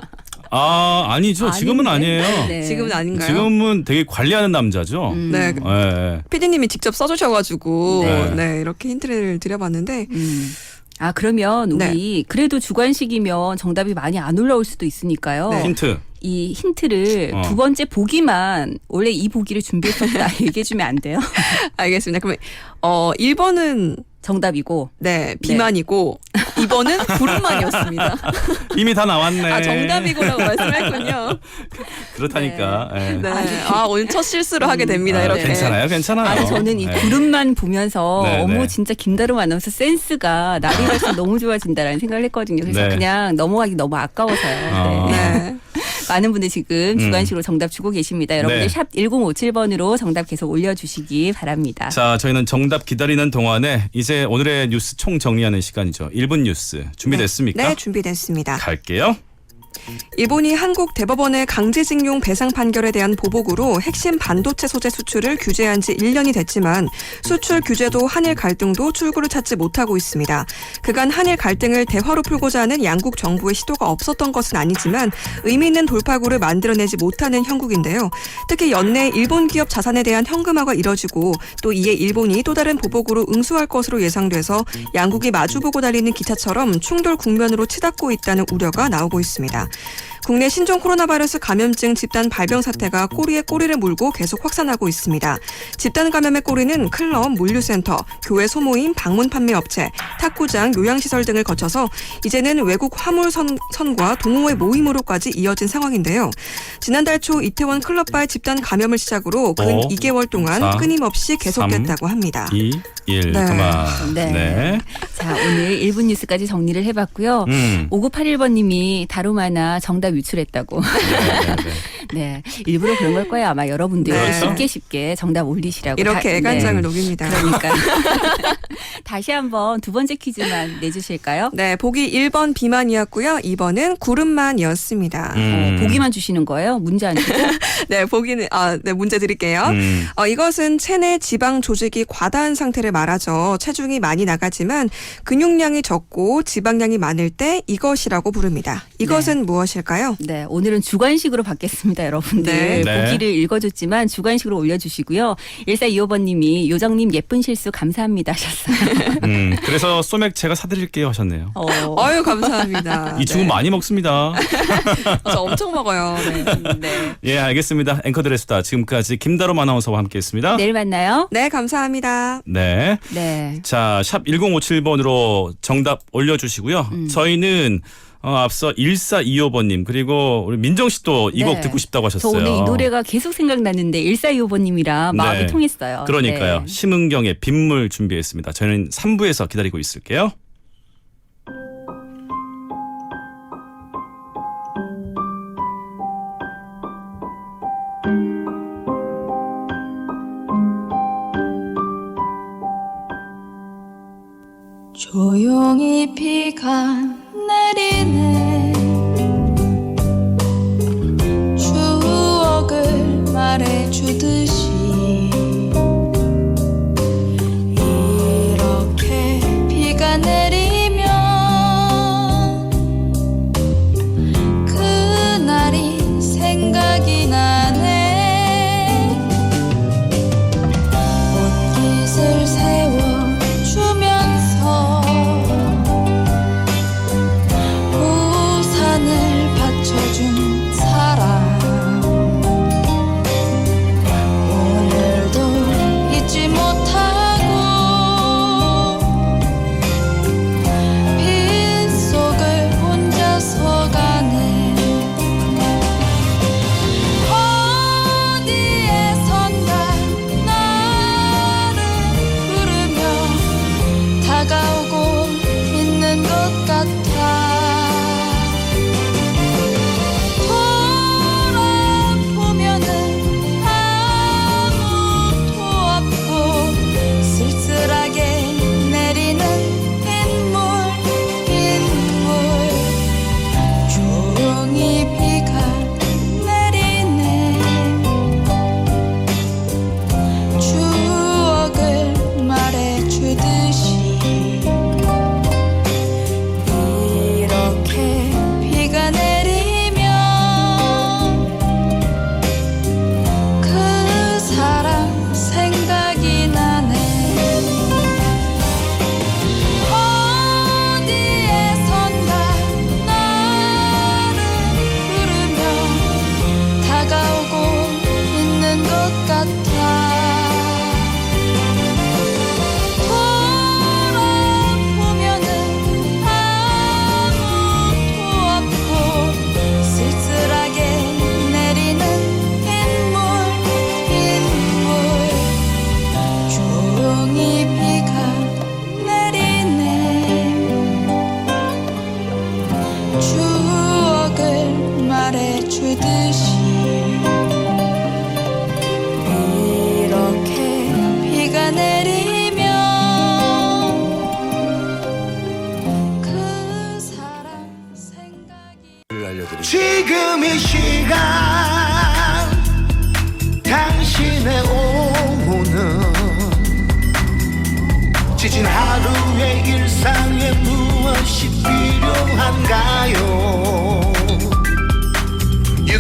아니죠. 지금은
아닌데?
아니에요.
네.
지금은 아닌가요?
지금은 되게 관리하는 남자죠.
네.
예.
PD님이 직접 써주셔가지고
네.
네, 이렇게 힌트를 드려봤는데
그러면 우리 그래도 주관식이면 정답이 많이 안 올라올 수도 있으니까요.
네.
힌트.
이 힌트를
어.
두 번째 보기만 원래 이 보기를 준비했었다 얘기해주면 안 돼요?
알겠습니다. 그러면 1번은
정답이고
네 비만이고 2번은 구름만이었습니다.
이미 다 나왔네.
정답이고라고 말씀했군요.
그렇다니까. 예.
네. 오늘 첫 실수를 하게 됩니다. 이렇게.
괜찮아요. 괜찮아요.
저는 이
예.
구름만 보면서
네,
어머
네.
진짜 김다름 아나운서 센스가 날이 갈수록 너무 좋아진다라는 생각을 했거든요. 그래서
네.
그냥 넘어가기 너무 아까워서요. 네.
네.
많은 분들 지금 주관식으로 정답 주고 계십니다. 여러분들
네.
샵 1057번으로 정답 계속 올려주시기 바랍니다.
자, 저희는 정답 기다리는 동안에 이제 오늘의 뉴스 총 정리하는 시간이죠. 1분 뉴스 준비됐습니까?
네, 준비됐습니다.
갈게요.
일본이 한국 대법원의 강제징용 배상 판결에 대한 보복으로 핵심 반도체 소재 수출을 규제한 지 1년이 됐지만 수출 규제도 한일 갈등도 출구를 찾지 못하고 있습니다. 그간 한일 갈등을 대화로 풀고자 하는 양국 정부의 시도가 없었던 것은 아니지만 의미 있는 돌파구를 만들어내지 못하는 형국인데요. 특히 연내 일본 기업 자산에 대한 현금화가 이뤄지고 또 이에 일본이 또 다른 보복으로 응수할 것으로 예상돼서 양국이 마주보고 달리는 기차처럼 충돌 국면으로 치닫고 있다는 우려가 나오고 있습니다. 국내 신종 코로나 바이러스 감염증 집단 발병 사태가 꼬리에 꼬리를 물고 계속 확산하고 있습니다. 집단 감염의 꼬리는 클럽, 물류센터, 교회 소모임, 방문 판매 업체, 탁구장, 요양시설 등을 거쳐서 이제는 외국 화물선과 동호회 모임으로까지 이어진 상황인데요. 지난달 초 이태원 클럽바의 집단 감염을 시작으로 근
5,
2개월 동안
4,
끊임없이 계속됐다고 합니다.
2, 1,
네.
그만.
네. 자, 오늘 1분 뉴스까지 정리를 해봤고요. 5981번님이 다루마나 정답 유출했다고. 네. 일부러 그런 걸 거예요. 아마 여러분들
네.
쉽게 정답 올리시라고.
이렇게 애간장을 녹입니다.
그러니까. 다시 한번 두 번째 퀴즈만 내주실까요?
네, 보기 1번 비만이었고요. 2번은 구름만이었습니다.
보기만 주시는 거예요? 문제 안 주고?
네, 보기는 네, 문제 드릴게요. 이것은 체내 지방 조직이 과다한 상태를 말하죠. 체중이 많이 나가지만 근육량이 적고 지방량이 많을 때 이것이라고 부릅니다. 이것은 무엇일까요?
네, 오늘은 주관식으로 받겠습니다, 여러분들.
네.
보기를 읽어줬지만 주관식으로 올려주시고요. 1425번님이 요정님 예쁜 실수 감사합니다 하셨어요.
그래서 소맥 제가 사드릴게요 하셨네요.
아유, 감사합니다.
이 주문 많이 먹습니다.
저 엄청 먹어요. 네.
예, 알겠습니다. 앵커들의 수다. 지금까지 김다롬 아나운서와 함께했습니다.
내일 만나요.
네, 감사합니다.
네.
네.
자, 샵 1057번으로 정답 올려주시고요. 저희는 앞서 1425번님 그리고 우리 민정 씨도 이 곡
네.
듣고 싶다고
저
하셨어요.
오늘 이 노래가 계속 생각났는데 1425번님이랑 마음이
네.
통했어요.
그러니까요.
네.
심은경의 빗물 준비했습니다. 저희는 3부에서 기다리고 있을게요.
조용히 비가 내리네 추억을 말해주듯이 이렇게 비가 내리면 그날이 생각이 나네 옷깃을 세워주면서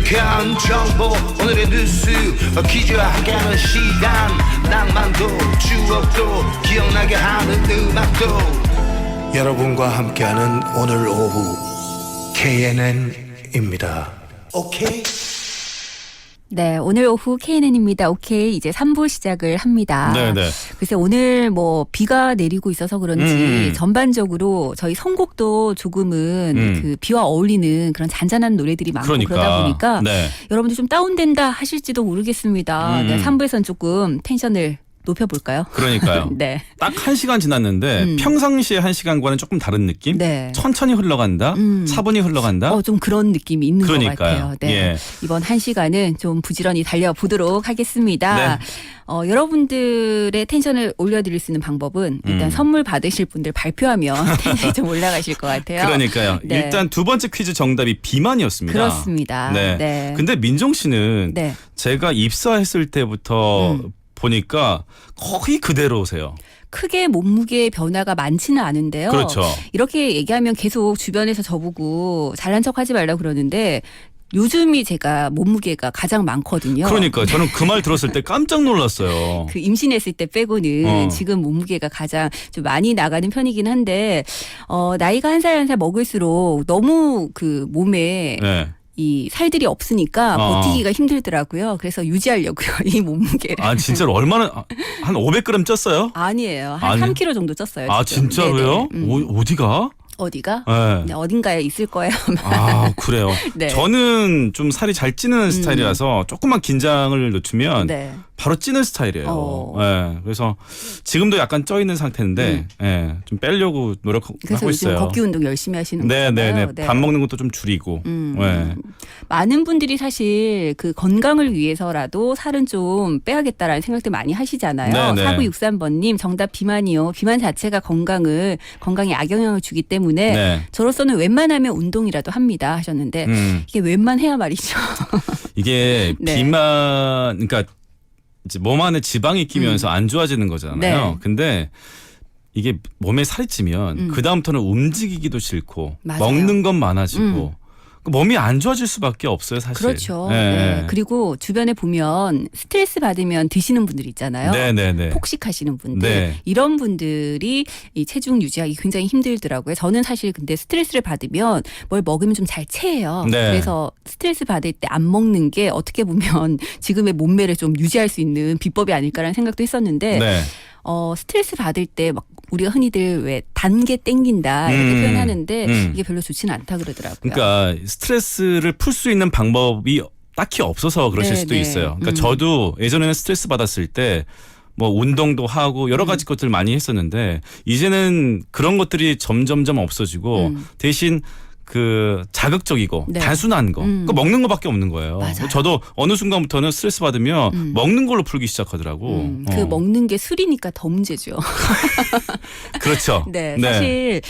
유쾌한 정보 오늘의 뉴스 퀴즈와 함께하는 시간 낭만도 추억도 기억나게 하는 음악도 여러분과 함께하는 오늘 오후 KNN입니다. 오케이?
네, 오늘 오후 KNN입니다. 오케이, 이제 3부 시작을 합니다.
네네.
글쎄 오늘 뭐 비가 내리고 있어서 그런지 전반적으로 저희 선곡도 조금은 그 비와 어울리는 그런 잔잔한 노래들이 많고 그러다 보니까
네.
여러분들 좀 다운된다 하실지도 모르겠습니다. 네, 3부에서는 조금 텐션을 높여볼까요?
그러니까요.
네.
딱 1시간 지났는데 평상시에 1시간과는 조금 다른 느낌?
네.
천천히 흘러간다? 차분히 흘러간다?
좀 그런 느낌이 있는
그러니까요.
것 같아요. 네.
예.
이번 1시간은 좀 부지런히 달려보도록 하겠습니다.
네.
여러분들의 텐션을 올려드릴 수 있는 방법은 일단 선물 받으실 분들 발표하면 텐션이 좀 올라가실 것 같아요.
그러니까요.
네.
일단 두 번째 퀴즈 정답이 비만이었습니다.
그렇습니다.
네.
네.
근데 민정 씨는
네.
제가 입사했을 때부터 보니까 거의 그대로세요.
크게 몸무게 변화가 많지는 않은데요.
그렇죠.
이렇게 얘기하면 계속 주변에서 저보고 잘난 척하지 말라고 그러는데 요즘이 제가 몸무게가 가장 많거든요.
그러니까 저는 그 말 들었을 때 깜짝 놀랐어요.
그 임신했을 때 빼고는 지금 몸무게가 가장 좀 많이 나가는 편이긴 한데 나이가 한 살 한 살 먹을수록 너무 그 몸에
네.
이 살들이 없으니까 버티기가 힘들더라고요. 그래서 유지하려고요. 이 몸무게를.
아 진짜로 얼마나 한 500g 쪘어요?
아니에요. 한
아니.
3kg 정도 쪘어요.
아
지금.
진짜로요?
네네.
어디가?
어디가?
네.
네, 어딘가에 있을 거예요.
아 그래요.
네.
저는 좀 살이 잘 찌는 스타일이라서 조금만 긴장을 늦추면
네.
바로 찌는 스타일이에요. 네, 그래서 지금도 약간 쪄 있는 상태인데 좀 빼려고 노력하고
그래서 요즘
있어요.
걷기 운동 열심히 하시는 거예요.
네네네. 밥 먹는 것도 좀 줄이고. 네.
많은 분들이 사실 그 건강을 위해서라도 살은 좀 빼야겠다라는 생각들 많이 하시잖아요.
네네.
4963번님 정답 비만이요. 비만 자체가 건강에 악영향을 주기 때문에
네.
저로서는 웬만하면 운동이라도 합니다 하셨는데 이게 웬만해야 말이죠.
이게
네.
비만, 그러니까 이제 몸 안에 지방이 끼면서 안 좋아지는 거잖아요.
네.
근데 이게 몸에 살이 찌면 그 다음부터는 움직이기도 싫고
맞아요.
먹는 건 많아지고 몸이 안 좋아질 수밖에 없어요, 사실.
그렇죠.
네.
네. 그리고 주변에 보면 스트레스 받으면 드시는 분들 있잖아요.
네네네.
폭식하시는 분들.
네.
이런 분들이 이 체중 유지하기 굉장히 힘들더라고요. 저는 사실 근데 스트레스를 받으면 뭘 먹으면 좀 잘 체해요.
네.
그래서 스트레스 받을 때 안 먹는 게 어떻게 보면 지금의 몸매를 좀 유지할 수 있는 비법이 아닐까라는 생각도 했었는데
네.
스트레스 받을 때 막 우리가 흔히들 왜 단계 땡긴다 이렇게 표현하는데 이게 별로 좋지는 않다 그러더라고요.
그러니까 스트레스를 풀 수 있는 방법이 딱히 없어서 그러실
네,
수도
네.
있어요. 그러니까 저도 예전에는 스트레스 받았을 때 뭐 운동도 하고 여러 가지 것들 많이 했었는데 이제는 그런 것들이 점점점 없어지고 대신 그 자극적이고
네.
단순한 거 그러니까 먹는 거밖에 없는 거예요.
맞아요.
저도 어느 순간부터는 스트레스 받으면 먹는 걸로 풀기 시작하더라고.
그 먹는 게 술이니까 더 문제죠.
그렇죠.
네, 사실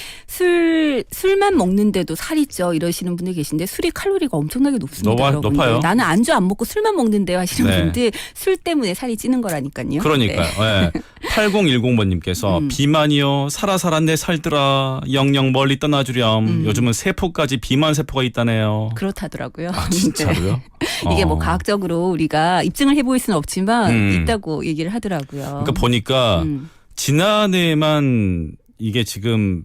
술만 먹는데도 살이 쪄 이러시는 분들 계신데 술이 칼로리가 엄청나게 높습니다. 여러분들.
높아요.
나는 안주 안 먹고 술만 먹는데요 하시는
네.
분들 술 때문에 살이 찌는 거라니까요.
그러니까요. 네. 8010번님께서 비만이요. 살아 내 살들아 영영 멀리 떠나주렴. 요즘은 세포까지 비만 세포가 있다네요.
그렇다더라고요.
아, 진짜로요?
네. 이게 뭐 과학적으로 우리가 입증을 해보일 수는 없지만 있다고 얘기를 하더라고요.
그러니까 보니까 지난해만 이게 지금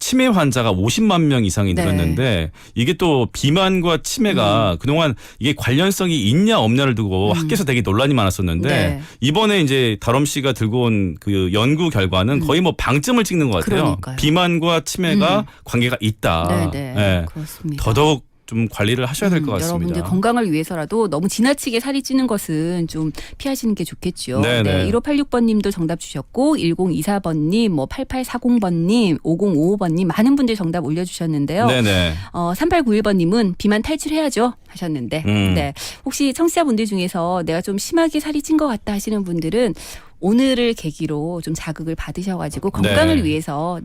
치매 환자가 50만 명 이상이
네.
늘었는데 이게 또 비만과 치매가 그동안 이게 관련성이 있냐 없냐를 두고 학계에서 되게 논란이 많았었는데
네.
이번에 이제 다롬 씨가 들고 온 그 연구 결과는 거의 뭐 방점을 찍는 것 같아요.
그러니까요.
비만과 치매가 관계가 있다.
네,
예.
그렇습니다.
더더욱 좀 관리를 하셔야 될 것 같습니다.
여러분들 건강을 위해서라도 너무 지나치게 살이 찌는 것은 좀 피하시는 게 좋겠죠.
네네.
1586번님도 정답 주셨고 1024번님, 뭐 8840번님, 5055번님 많은 분들 정답 올려주셨는데요.
네네.
3891번님은 비만 탈출해야죠 하셨는데 네. 혹시 청취자분들 중에서 내가 좀 심하게 살이 찐 것 같다 하시는 분들은 오늘을 계기로 좀 자극을 받으셔가지고 건강을
네.
위해서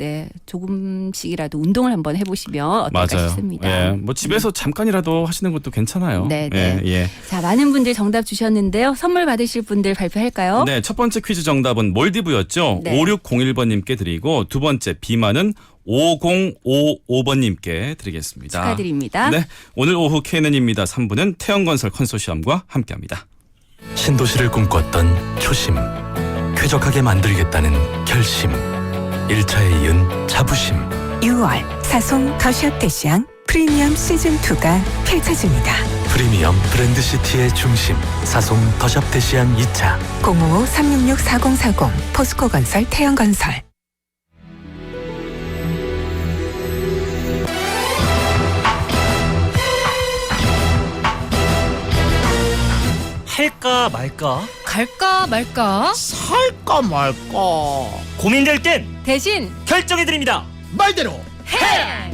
조금씩이라도 운동을 한번 해보시면 어떨까
맞아요.
싶습니다.
예. 뭐 집에서 잠깐이라도 하시는 것도 괜찮아요.
네,
예,
네.
예.
자, 많은 분들 정답 주셨는데요. 선물 받으실 분들 발표할까요?
네, 첫 번째 퀴즈 정답은 몰디브였죠.
네.
5601번님께 드리고 두 번째 비만은 5055번님께 드리겠습니다.
축하드립니다.
네, 오늘 오후 KNN입니다. 3부는 태영건설 컨소시엄과 함께합니다.
신도시를 꿈꿨던 초심, 쾌적하게 만들겠다는 결심, 1차에 이은 자부심.
6월 사송 더샵 대시양 프리미엄 시즌2가 펼쳐집니다.
프리미엄 브랜드시티의 중심, 사송 더샵 대시양 2차.
055-366-4040 포스코건설 태영건설.
할까 말까?
갈까 말까?
살까 말까
고민될 땐
대신
결정해드립니다.
말대로
해!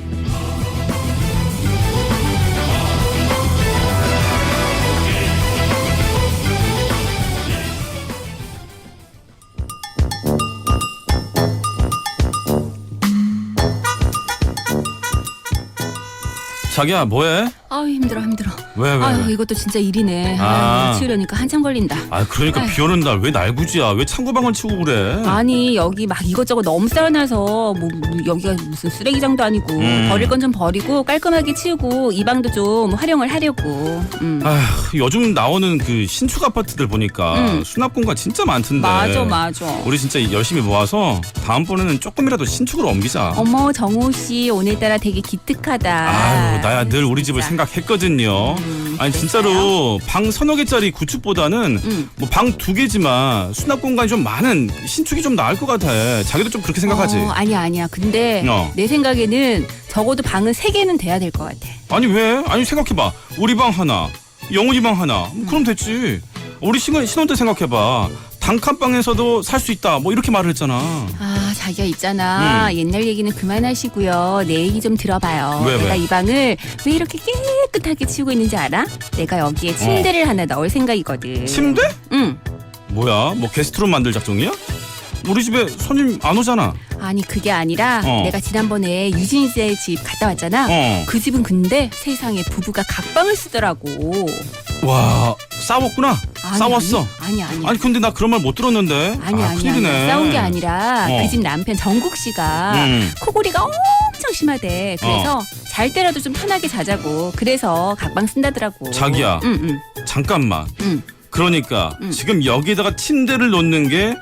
자기야 뭐해?
아유 힘들어.
왜?
아유 이것도 진짜 일이네.
아.
아유, 치우려니까 한참 걸린다.
아 그러니까
아휴.
비 오는 날 왜 날구지야? 왜 창고방을 치우고 그래?
아니 여기 막 이것저것 너무 쌓여놔서 뭐 여기가 무슨 쓰레기장도 아니고 버릴 건 좀 버리고 깔끔하게 치우고 이 방도 좀 활용을 하려고.
아휴, 요즘 나오는 그 신축 아파트들 보니까 수납 공간 진짜 많던데.
맞아.
우리 진짜 열심히 모아서 다음번에는 조금이라도 신축으로 옮기자.
어머 정호 씨 오늘따라 되게 기특하다.
아유, 나야 늘 우리 집을 생각했거든요. 아니 진짜로 방 서너 개짜리 구축보다는 뭐 방 2개지만 수납 공간이 좀 많은 신축이 좀 나을 것 같아. 자기도 좀 그렇게 생각하지?
아니야. 근데 내 생각에는 적어도 방은 3개는 돼야 될 것 같아.
아니 왜? 아니 생각해봐. 우리 방 하나, 영훈이 방 하나. 그럼 됐지. 우리 신혼 때 생각해봐. 단칸방에서도 살 수 있다. 뭐 이렇게 말을 했잖아.
아 자기야 있잖아. 옛날 얘기는 그만하시고요. 내 얘기 좀 들어봐요.
왜?
내가 이 방을 왜 이렇게 깨끗하게 치우고 있는지 알아? 내가 여기에 침대를 하나 넣을 생각이거든.
침대?
응.
뭐야? 뭐 게스트룸 만들 작정이야? 우리 집에 손님 안 오잖아.
아니 그게 아니라 내가 지난번에 유진이 집 갔다 왔잖아. 그 집은 근데 세상에 부부가 각방을 쓰더라고.
와 싸웠구나. 싸웠어.
아니야.
아니 근데 나 그런 말 못 들었는데.
아니야.
큰일이네.
싸운 게 아니라 그 집 남편 정국 씨가 코골이가 엄청 심하대. 그래서 잘 때라도 좀 편하게 자자고. 그래서 각방 쓴다더라고.
자기야. 잠깐만. 그러니까 지금 여기다가 침대를 놓는 게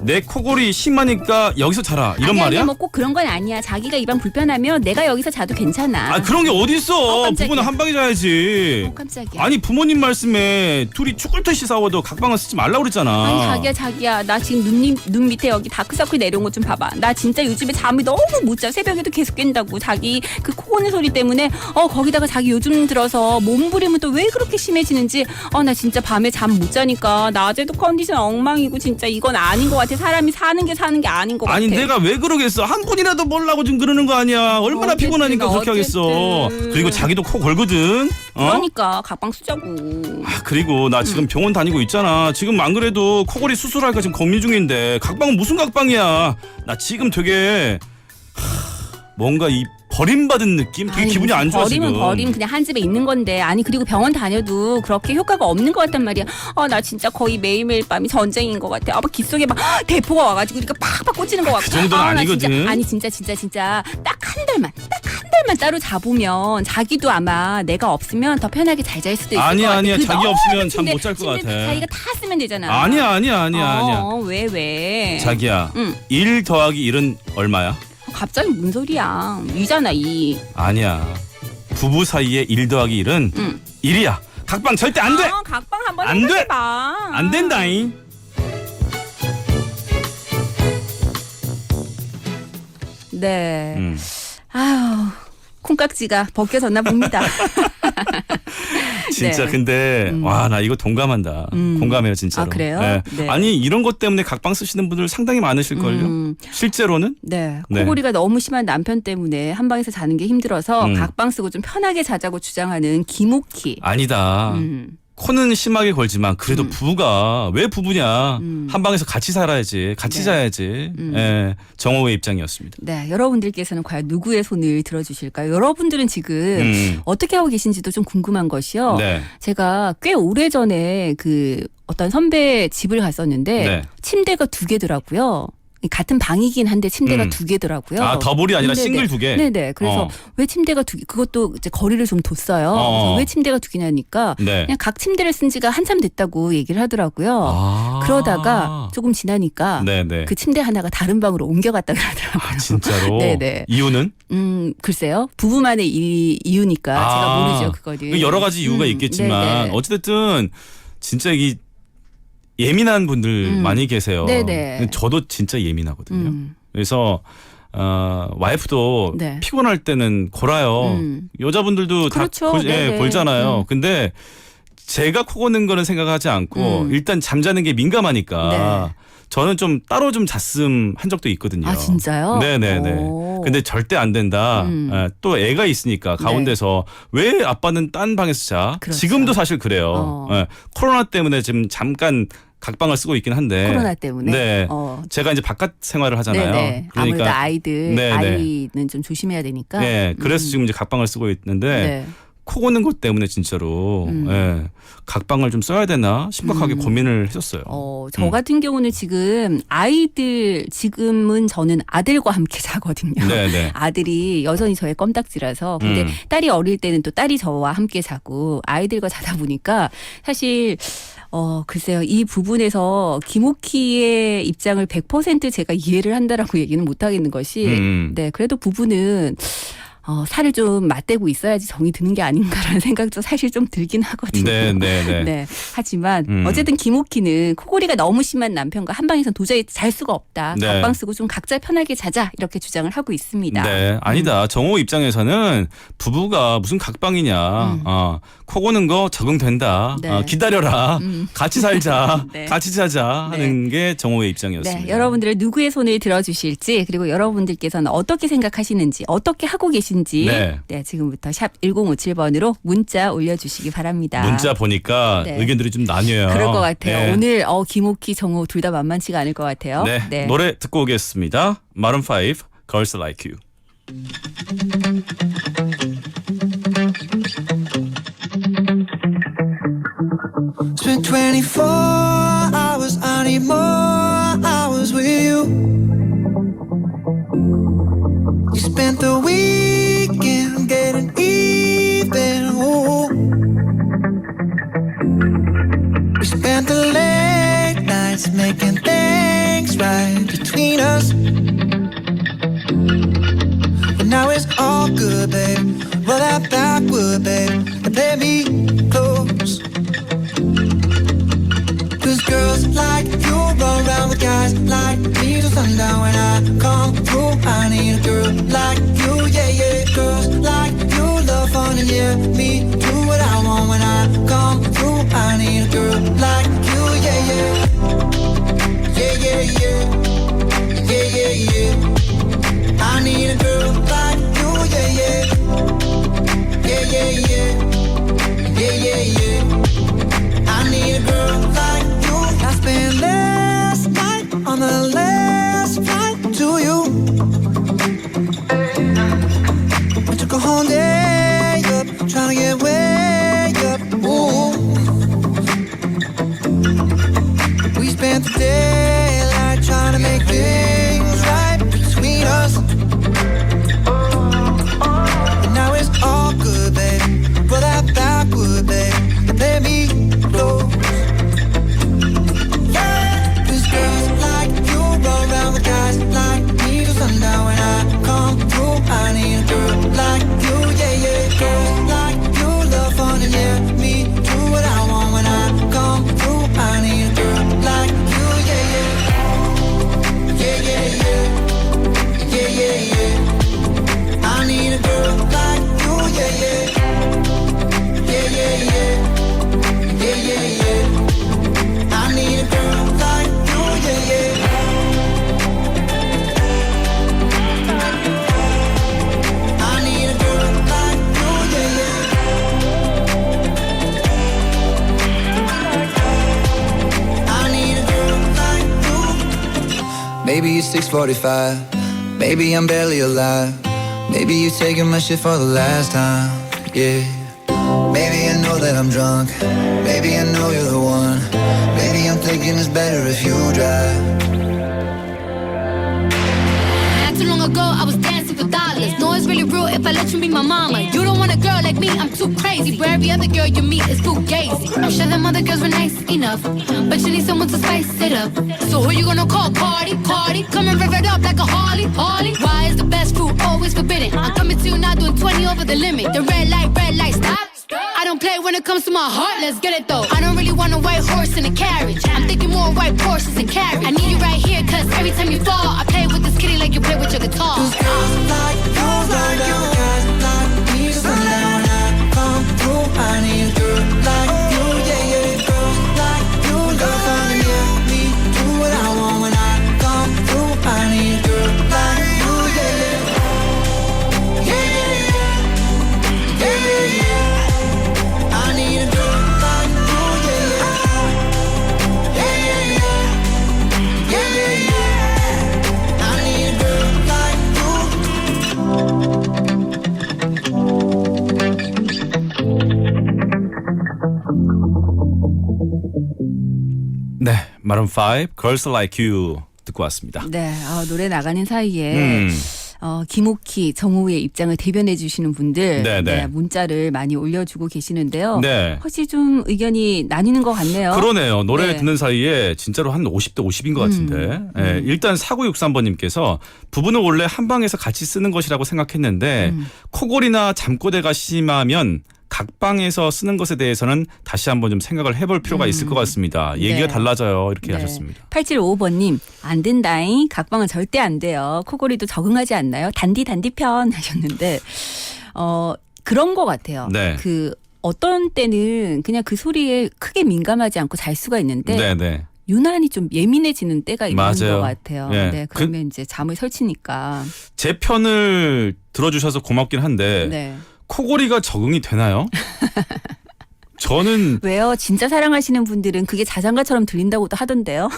내 코골이 심하니까 여기서 자라 이런 말이야?
아니 뭐 꼭 그런 건 아니야. 자기가 이 방 불편하면 내가 여기서 자도 괜찮아.
아 그런 게 어딨어.
깜짝이야.
부부는 한 방에 자야지.
깜짝이야.
아니 부모님 말씀에 둘이 죽을듯이 싸워도 각방은 쓰지 말라고 그랬잖아.
아니 자기야 나 지금 눈 밑에 여기 다크서클 내려온 것 좀 봐봐. 나 진짜 요즘에 잠이 너무 못 자. 새벽에도 계속 깬다고. 자기 그 코 고는 소리 때문에 거기다가 자기 요즘 들어서 몸부림은 또 왜 그렇게 심해지는지 나 진짜 밤에 잠 못 자니까 낮에도 컨디션 엉망이고 진짜 이건 아닌 것 같아. 사람이 사는 게 아닌 것 같아.
아니 내가 왜 그러겠어. 한 분이라도 몰라고 지금 그러는 거 아니야. 얼마나
어쨌든,
피곤하니까 그렇게 하겠어. 그리고 자기도 코 골거든.
그러니까 각방 쓰자고.
그리고 나 지금 병원 다니고 있잖아. 지금 안 그래도 코골이 수술할까 지금 고민 중인데 각방은 무슨 각방이야. 나 지금 되게 뭔가 이 버림받은 느낌? 되게 기분이 안 좋아 지금.
버림 그냥 한 집에 있는 건데. 아니 그리고 병원 다녀도 그렇게 효과가 없는 것 같단 말이야. 나 진짜 거의 매일매일 밤이 전쟁인 것 같아. 막 귓속에 막 대포가 와가지고 이렇게 팍팍 꽂히는 것 같고.
그 정도는 아니거든.
아니 진짜 딱 한 달만 따로 자보면 자기도 아마 내가 없으면 더 편하게 잘 잘 수도 있을 것 같아.
아니야.
그
자기
너무
없으면 잠
침대,
못 잘 것 같아.
자기가 다 쓰면 되잖아.
아니야.
왜?
자기야. 1 더하기 1은 얼마야?
갑자기 뭔 소리야. 2잖아 2.
아니야. 부부 사이에 1 더하기 1은 1이야. 각방 절대 안 돼.
각방 한번
안 돼.
생각해봐.
안 된다잉.
네. 아유, 콩깍지가 벗겨졌나 봅니다.
진짜
네.
근데 와 나 이거 동감한다. 공감해요 진짜로.
아, 그래요? 네.
아니 이런 것 때문에 각방 쓰시는 분들 상당히 많으실걸요. 실제로는?
네.
네.
코골이가 너무 심한 남편 때문에 한 방에서 자는 게 힘들어서 각방 쓰고 좀 편하게 자자고 주장하는 김옥희.
아니다. 코는 심하게 걸지만 그래도 부부가 왜 부부냐. 한 방에서 같이 살아야지. 같이
네.
자야지. 예, 정호의 입장이었습니다.
네, 여러분들께서는 과연 누구의 손을 들어주실까요? 여러분들은 지금 어떻게 하고 계신지도 좀 궁금한 것이요.
네.
제가 꽤 오래전에 그 어떤 선배 집을 갔었는데
네.
침대가 2개더라고요. 같은 방이긴 한데 침대가 2개더라고요.
아, 더블이 아니라
네네.
싱글 2개?
네네. 그래서 왜 침대가 2개, 그것도 이제 거리를 좀 뒀어요. 그래서 왜 침대가 2개냐니까
네.
그냥 각 침대를 쓴 지가 한참 됐다고 얘기를 하더라고요.
아.
그러다가 조금 지나니까
네네.
그 침대 하나가 다른 방으로 옮겨갔다 그러더라고요.
아, 진짜로?
네네.
이유는?
글쎄요. 부부만의 이유니까 제가 모르죠, 그거는.
여러 가지 이유가 있겠지만
네네.
어찌됐든 진짜 이 예민한 분들 많이 계세요.
네네.
저도 진짜 예민하거든요.
음.
그래서 와이프도
네.
피곤할 때는 골아요. 여자분들도
그렇죠.
다
네네.
골잖아요. 근데 제가 코 고는 거는 생각하지 않고 일단 잠자는 게 민감하니까 저는 좀 따로 좀 잤음 한 적도 있거든요.
아, 진짜요?
네네네.
오.
근데 절대 안 된다. 또 애가 있으니까 가운데서 왜 아빠는 딴 방에서 자?
그렇죠.
지금도 사실 그래요. 코로나 때문에 지금 잠깐 각방을 쓰고 있긴 한데.
코로나 때문에.
네. 제가 이제 바깥 생활을 하잖아요.
네네.
그러니까
아무래도 아이들,
네네.
아이는 좀 조심해야 되니까.
네. 그래서 지금 이제 각방을 쓰고 있는데
네.
코 고는 것 때문에 진짜로 예, 각방을 좀 써야 되나 심각하게 고민을 했었어요.
저 같은 경우는 지금은 저는 아들과 함께 자거든요.
네네.
아들이 여전히 저의 껌딱지라서. 근데 딸이 어릴 때는 또 딸이 저와 함께 자고 아이들과 자다 보니까 사실 글쎄요. 이 부분에서 김옥희의 입장을 100% 제가 이해를 한다라고 얘기는 못 하겠는 것이 네, 그래도 부부는 살을 좀 맞대고 있어야지 정이 드는 게 아닌가라는 생각도 사실 좀 들긴 하거든요.
네네네.
네. 하지만 어쨌든 김옥희는 코골이가 너무 심한 남편과 한 방에서 도저히 잘 수가 없다.
네.
각방 쓰고 좀 각자 편하게 자자 이렇게 주장을 하고 있습니다.
네, 아니다. 정호 입장에서는 부부가 무슨 각방이냐. 코 고는 거 적응된다.
네.
기다려라. 같이 살자.
네.
같이 자자 하는 게 정호의 입장이었습니다.
네, 여러분들은 누구의 손을 들어주실지 그리고 여러분들께서는 어떻게 생각하시는지 어떻게 하고 계신지
네.
지금부터 샵 1057번으로 문자 올려주시기 바랍니다.
문자 보니까
네.
의견들이 좀 나뉘어요.
그럴 것 같아요.
네.
오늘 김옥희, 정호 둘 다 만만치가 않을 것 같아요.
네. 노래 듣고 오겠습니다. 마룬 5, Girls Like You.
Spent 24 hours, I need more hours with you. You spent the weekend getting even. Ooh. We spent the late nights making things right between us. But now it's all good, babe. Roll that backward, babe, and play me close. Cause girls like you run around with guys like me till sundown. When I come through, I need a girl like you, yeah, yeah. Girls like you love fun and yeah, me do what I want. When I come through, I need a girl like you, yeah, yeah. Yeah, yeah, yeah. Yeah, yeah, yeah. I need a girl like you, yeah, yeah. Yeah, yeah, yeah. Yeah, yeah, yeah. I need a girl like you. I spent last night on the last flight to you. I took a whole day up, trying to get way up. Ooh. We spent the daylight trying to make things right between us. But now it's all good, babe. Roll that backward, babe, and play me close. Cause girls like you roll around with guys like me till sundown. When I come through, I need a girl like you, yeah, yeah. Girls like you love fun and yeah, me do what I want. When I come through, I need a girl like you, yeah, yeah. Yeah, yeah, yeah. Yeah, yeah, yeah. I need a girl like you, yeah, yeah. Yeah, yeah, yeah. Yeah, yeah, yeah. I need a girl like you, yeah, yeah. I need a girl like you, yeah, yeah. I need a girl like you. Maybe it's 6:45. Maybe I'm barely alive. Maybe you're taking my shit for the last time. Yeah. Maybe I know that I'm drunk. Maybe I know you're the one. Maybe I'm thinking it's better if you drive.
really real if I let you be my mama. You don't want a girl like me, I'm too crazy. Where every other girl you meet is too gazy. I'm sure them other girls were nice enough, but you need someone to spice it up. So who you gonna call? Cardi, Cardi. Come and rev it up like a Harley, Harley. Why is the best fruit always forbidden? I'm coming to you now doing 20 over the limit. The red light, stop. I don't play when it comes to my heart, let's get it though. I don't really want a white horse in a carriage. I'm thinking more white horses and carriage. I need you right here, cause every time you fall, I play with this kitty like you play with your guitar.
Cause girls like you run down with guys like me to sundown. When I come through, I need a girl like you, yeah, yeah. Girls like you love fun and yeah, me do what I want. When I come through, I need a girl like you, yeah, yeah. Yeah, yeah, yeah. Yeah, yeah, yeah. I need a girl like you, yeah, yeah. Yeah, yeah, yeah. Yeah, yeah, yeah. I need a girl like you.
네, 마룬 5, Girls Like You 듣고 왔습니다.
네, 노래 나가는 사이에 김옥희, 정호우의 입장을 대변해 주시는 분들
네.
문자를 많이 올려주고 계시는데요.
네.
확실히 좀 의견이 나뉘는 것 같네요.
그러네요. 노래
네.
듣는 사이에 진짜로 한 50대 50인 것 같은데. 예, 일단 4963번님께서 부부는 원래 한 방에서 같이 쓰는 것이라고 생각했는데 코골이나 잠꼬대가 심하면 각 방에서 쓰는 것에 대해서는 다시 한번 좀 생각을 해볼 필요가 있을 것 같습니다. 얘기가
네.
달라져요. 이렇게
네.
하셨습니다.
8755번님 안 된다잉. 각방은 절대 안 돼요. 코골이도 적응하지 않나요? 단디 편 하셨는데 그런 것 같아요.
네.
그 어떤 때는 그냥 그 소리에 크게 민감하지 않고 잘 수가 있는데
네네.
유난히 좀 예민해지는 때가 있는
맞아요.
것 같아요.
네.
네, 그러면 이제 잠을 설치니까.
제 편을 들어주셔서 고맙긴 한데
네.
코골이가 적응이 되나요? 저는
왜요? 진짜 사랑하시는 분들은 그게 자장가처럼 들린다고도 하던데요.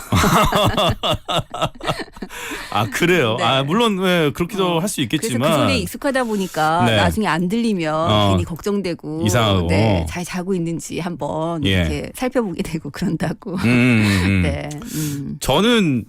아 그래요.
네.
아 물론 그렇기도 할 수
그래서
있겠지만
그 소리에 익숙하다 보니까
네.
나중에 안 들리면 괜히 걱정되고
이상하고.
네, 잘 자고 있는지 한번
예.
이렇게 살펴보게 되고 그런다고. 네.
저는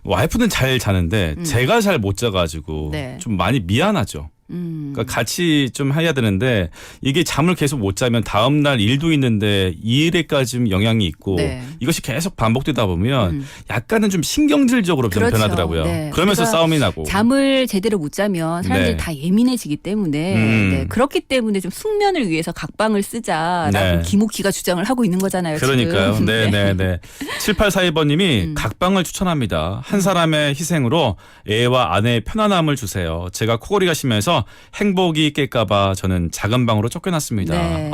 와이프는 잘 자는데 제가 잘 못 자가지고
네.
좀 많이 미안하죠. 그러니까 같이 좀 해야 되는데 이게 잠을 계속 못 자면 다음 날 일도 있는데 이 일에까지 좀 영향이 있고
네.
이것이 계속 반복되다 보면 약간은 좀 신경질적으로 좀
그렇죠.
변하더라고요.
네.
그러면서
그러니까
싸움이 나고.
잠을 제대로 못 자면 사람들이
네.
다 예민해지기 때문에 네. 그렇기 때문에 좀 숙면을 위해서 각방을 쓰자라고
네.
김옥희가 주장을 하고 있는 거잖아요.
그러니까요.
지금.
네네네. 7842번님이 각방을 추천합니다. 한 사람의 희생으로 애와 아내의 편안함을 주세요. 제가 코골이가 심해서 행복이 깰까봐 저는 작은 방으로 쫓겨났습니다.
네.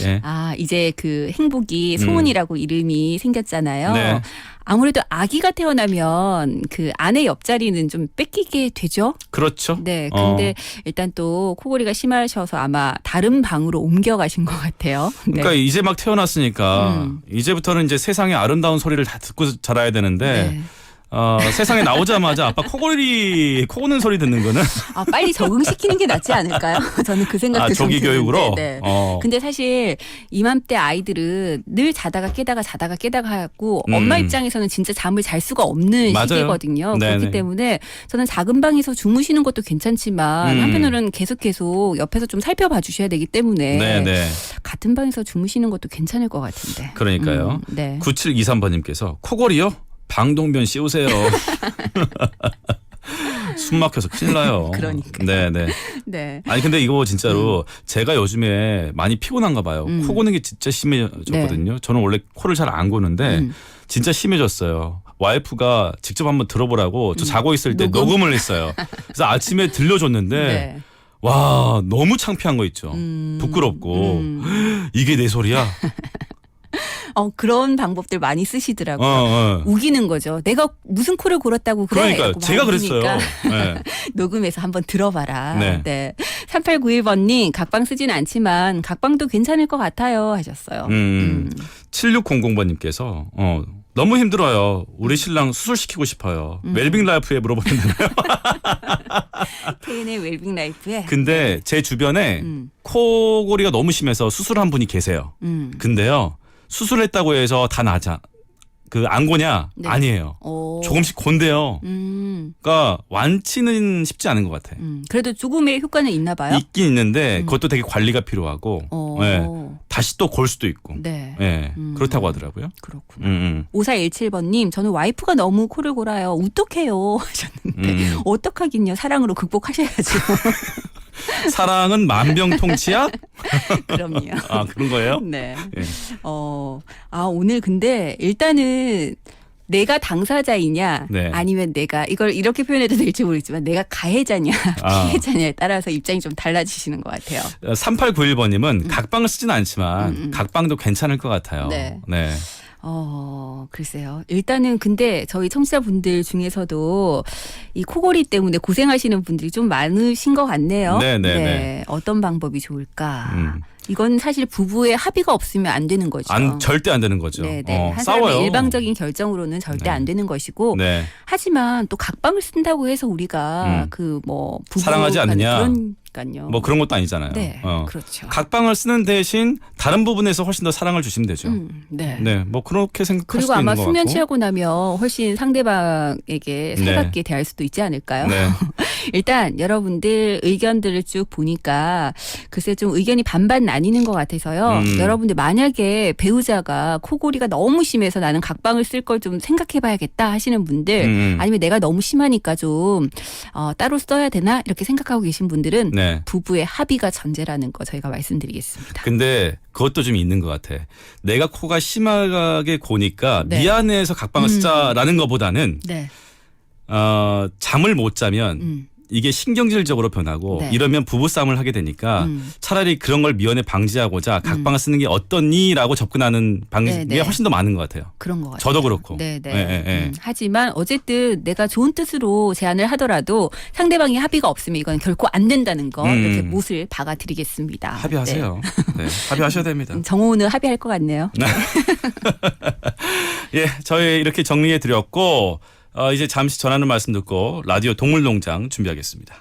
예.
아, 이제 그 행복이 소은이라고 이름이 생겼잖아요.
네.
아무래도 아기가 태어나면 그 아내 옆자리는 좀 뺏기게 되죠.
그렇죠.
네. 근데 일단 또 코골이가 심하셔서 아마 다른 방으로 옮겨가신 것 같아요. 네.
그러니까 이제 막 태어났으니까 이제부터는 이제 세상의 아름다운 소리를 다 듣고 자라야 되는데
네.
세상에 나오자마자 아빠 코고는 소리 듣는 거는
아, 빨리 적응시키는 게 낫지 않을까요? 저는 그 생각도 좀
조기 교육으로.
드는데, 네. 근데 사실 이맘때 아이들은 늘 자다가 깨다가 하고 엄마 입장에서는 진짜 잠을 잘 수가 없는
맞아요.
시기거든요.
네네.
그렇기 때문에 저는 작은 방에서 주무시는 것도 괜찮지만 한편으로는 계속 옆에서 좀 살펴봐 주셔야 되기 때문에
네네.
같은 방에서 주무시는 것도 괜찮을 것 같은데.
그러니까요.
네.
9723번님께서 코골이요? 방독면 씌우세요. 숨 막혀서 큰일 나요.
그러니까요.
네네.
네.
아니 근데 이거 진짜로 제가 요즘에 많이 피곤한가 봐요. 코 고는 게 진짜 심해졌거든요. 저는 원래 코를 잘 안 고는데 진짜 심해졌어요. 와이프가 직접 한번 들어보라고 저 자고 있을 때 녹음을 했어요. 그래서 아침에 들려줬는데
네.
와 너무 창피한 거 있죠. 부끄럽고 이게 내 소리야.
그런 방법들 많이 쓰시더라고요. 우기는 거죠. 내가 무슨 코를 골았다고 그래.
그러니까
이러고
제가
막
그랬어요.
우기니까
네.
녹음해서 한번 들어봐라.
네.
네. 3891번님 각방 쓰진 않지만 각방도 괜찮을 것 같아요 하셨어요.
7600번님께서 너무 힘들어요. 우리 신랑 수술시키고 싶어요. 웰빙 라이프에 물어보면 되나요?
태인의 웰빙 라이프에.
근데 제 주변에 코골이가 너무 심해서 수술한 분이 계세요. 근데요. 수술했다고 해서 다 그 안 고냐?
네.
아니에요. 조금씩 곤대요. 그러니까 완치는 쉽지 않은 것 같아.
그래도 조금의 효과는 있나 봐요.
있긴 있는데 그것도 되게 관리가 필요하고 네. 다시 또 골 수도 있고
네.
네. 그렇다고 하더라고요.
그렇구나. 5417번님, 저는 와이프가 너무 코를 골아요. 어떡해요 하셨는데 어떡하긴요. 사랑으로 극복하셔야죠.
사랑은 만병통치약?
그럼요.
아 그런 거예요?
네.
예.
오늘 근데 일단은 내가 당사자이냐
네.
아니면 내가 이걸 이렇게 표현해도 될지 모르겠지만 내가 가해자냐 피해자냐에 따라서 입장이 좀 달라지시는 것 같아요.
3891번님은 각방을 쓰지는 않지만 각방도 괜찮을 것 같아요.
네.
네.
글쎄요. 일단은 근데 저희 청취자분들 중에서도 이 코골이 때문에 고생하시는 분들이 좀 많으신 것 같네요.
네.
어떤 방법이 좋을까? 이건 사실 부부의 합의가 없으면 안 되는 거죠.
절대 안 되는 거죠.
네네. 한
싸워요.
사람의 일방적인 결정으로는 절대 안 되는 것이고.
네.
하지만 또 각방을 쓴다고 해서 우리가 부부
사랑하지 않느냐.
그러니까요.
뭐 그런 것도 아니잖아요.
네, 그렇죠.
각방을 쓰는 대신 다른 부분에서 훨씬 더 사랑을 주시면 되죠.
네.
네, 뭐 그렇게 생각할
그리고
수도 있는
아마
것
수면
같고.
취하고 나면 훨씬 상대방에게 살갑게 대할 수도 있지 않을까요?
네.
일단 여러분들 의견들을 쭉 보니까 글쎄 좀 의견이 반반 나뉘는 것 같아서요. 여러분들 만약에 배우자가 코골이가 너무 심해서 나는 각방을 쓸 걸 좀 생각해봐야겠다 하시는 분들 아니면 내가 너무 심하니까 좀 따로 써야 되나 이렇게 생각하고 계신 분들은
네.
부부의 합의가 전제라는 거 저희가 말씀드리겠습니다.
근데 그것도 좀 있는 것 같아. 내가 코가 심하게 고니까
네.
미안해서 각방을 쓰자라는 것보다는
네.
잠을 못 자면 이게 신경질적으로 변하고
네.
이러면 부부싸움을 하게 되니까 차라리 그런 걸 미연에 방지하고자 각방을 쓰는 게 어떻니라고 접근하는 방식이
네.
훨씬 더 많은 것 같아요.
그런 것 같아요.
저도 그렇고.
네네. 하지만 어쨌든 내가 좋은 뜻으로 제안을 하더라도 상대방이 합의가 없으면 이건 결코 안 된다는 거 이렇게 못을 박아드리겠습니다.
합의하세요. 네. 합의하셔야 됩니다.
정호은은 합의할 것 같네요.
예, 저희 이렇게 정리해 드렸고 이제 잠시 전하는 말씀 듣고 라디오 동물농장 준비하겠습니다.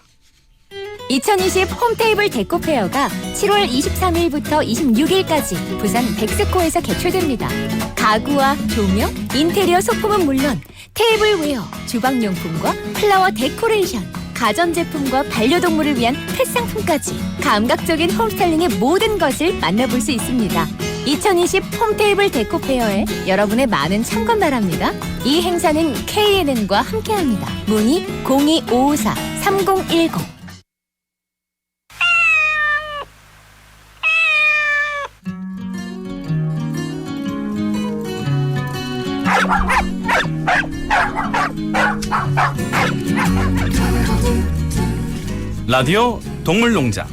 2020 홈테이블 데코 페어가 7월 23일부터 26일까지 부산 백스코에서 개최됩니다. 가구와 조명, 인테리어 소품은 물론 테이블웨어, 주방용품과 플라워 데코레이션, 가전제품과 반려동물을 위한 펫 상품까지 감각적인 홈스타일링의 모든 것을 만나볼 수 있습니다. 2020 홈테이블 데코 페어에 여러분의 많은 참관 바랍니다. 이 행사는 KNN과 함께합니다. 문의 02-554-3010.
라디오 동물농장.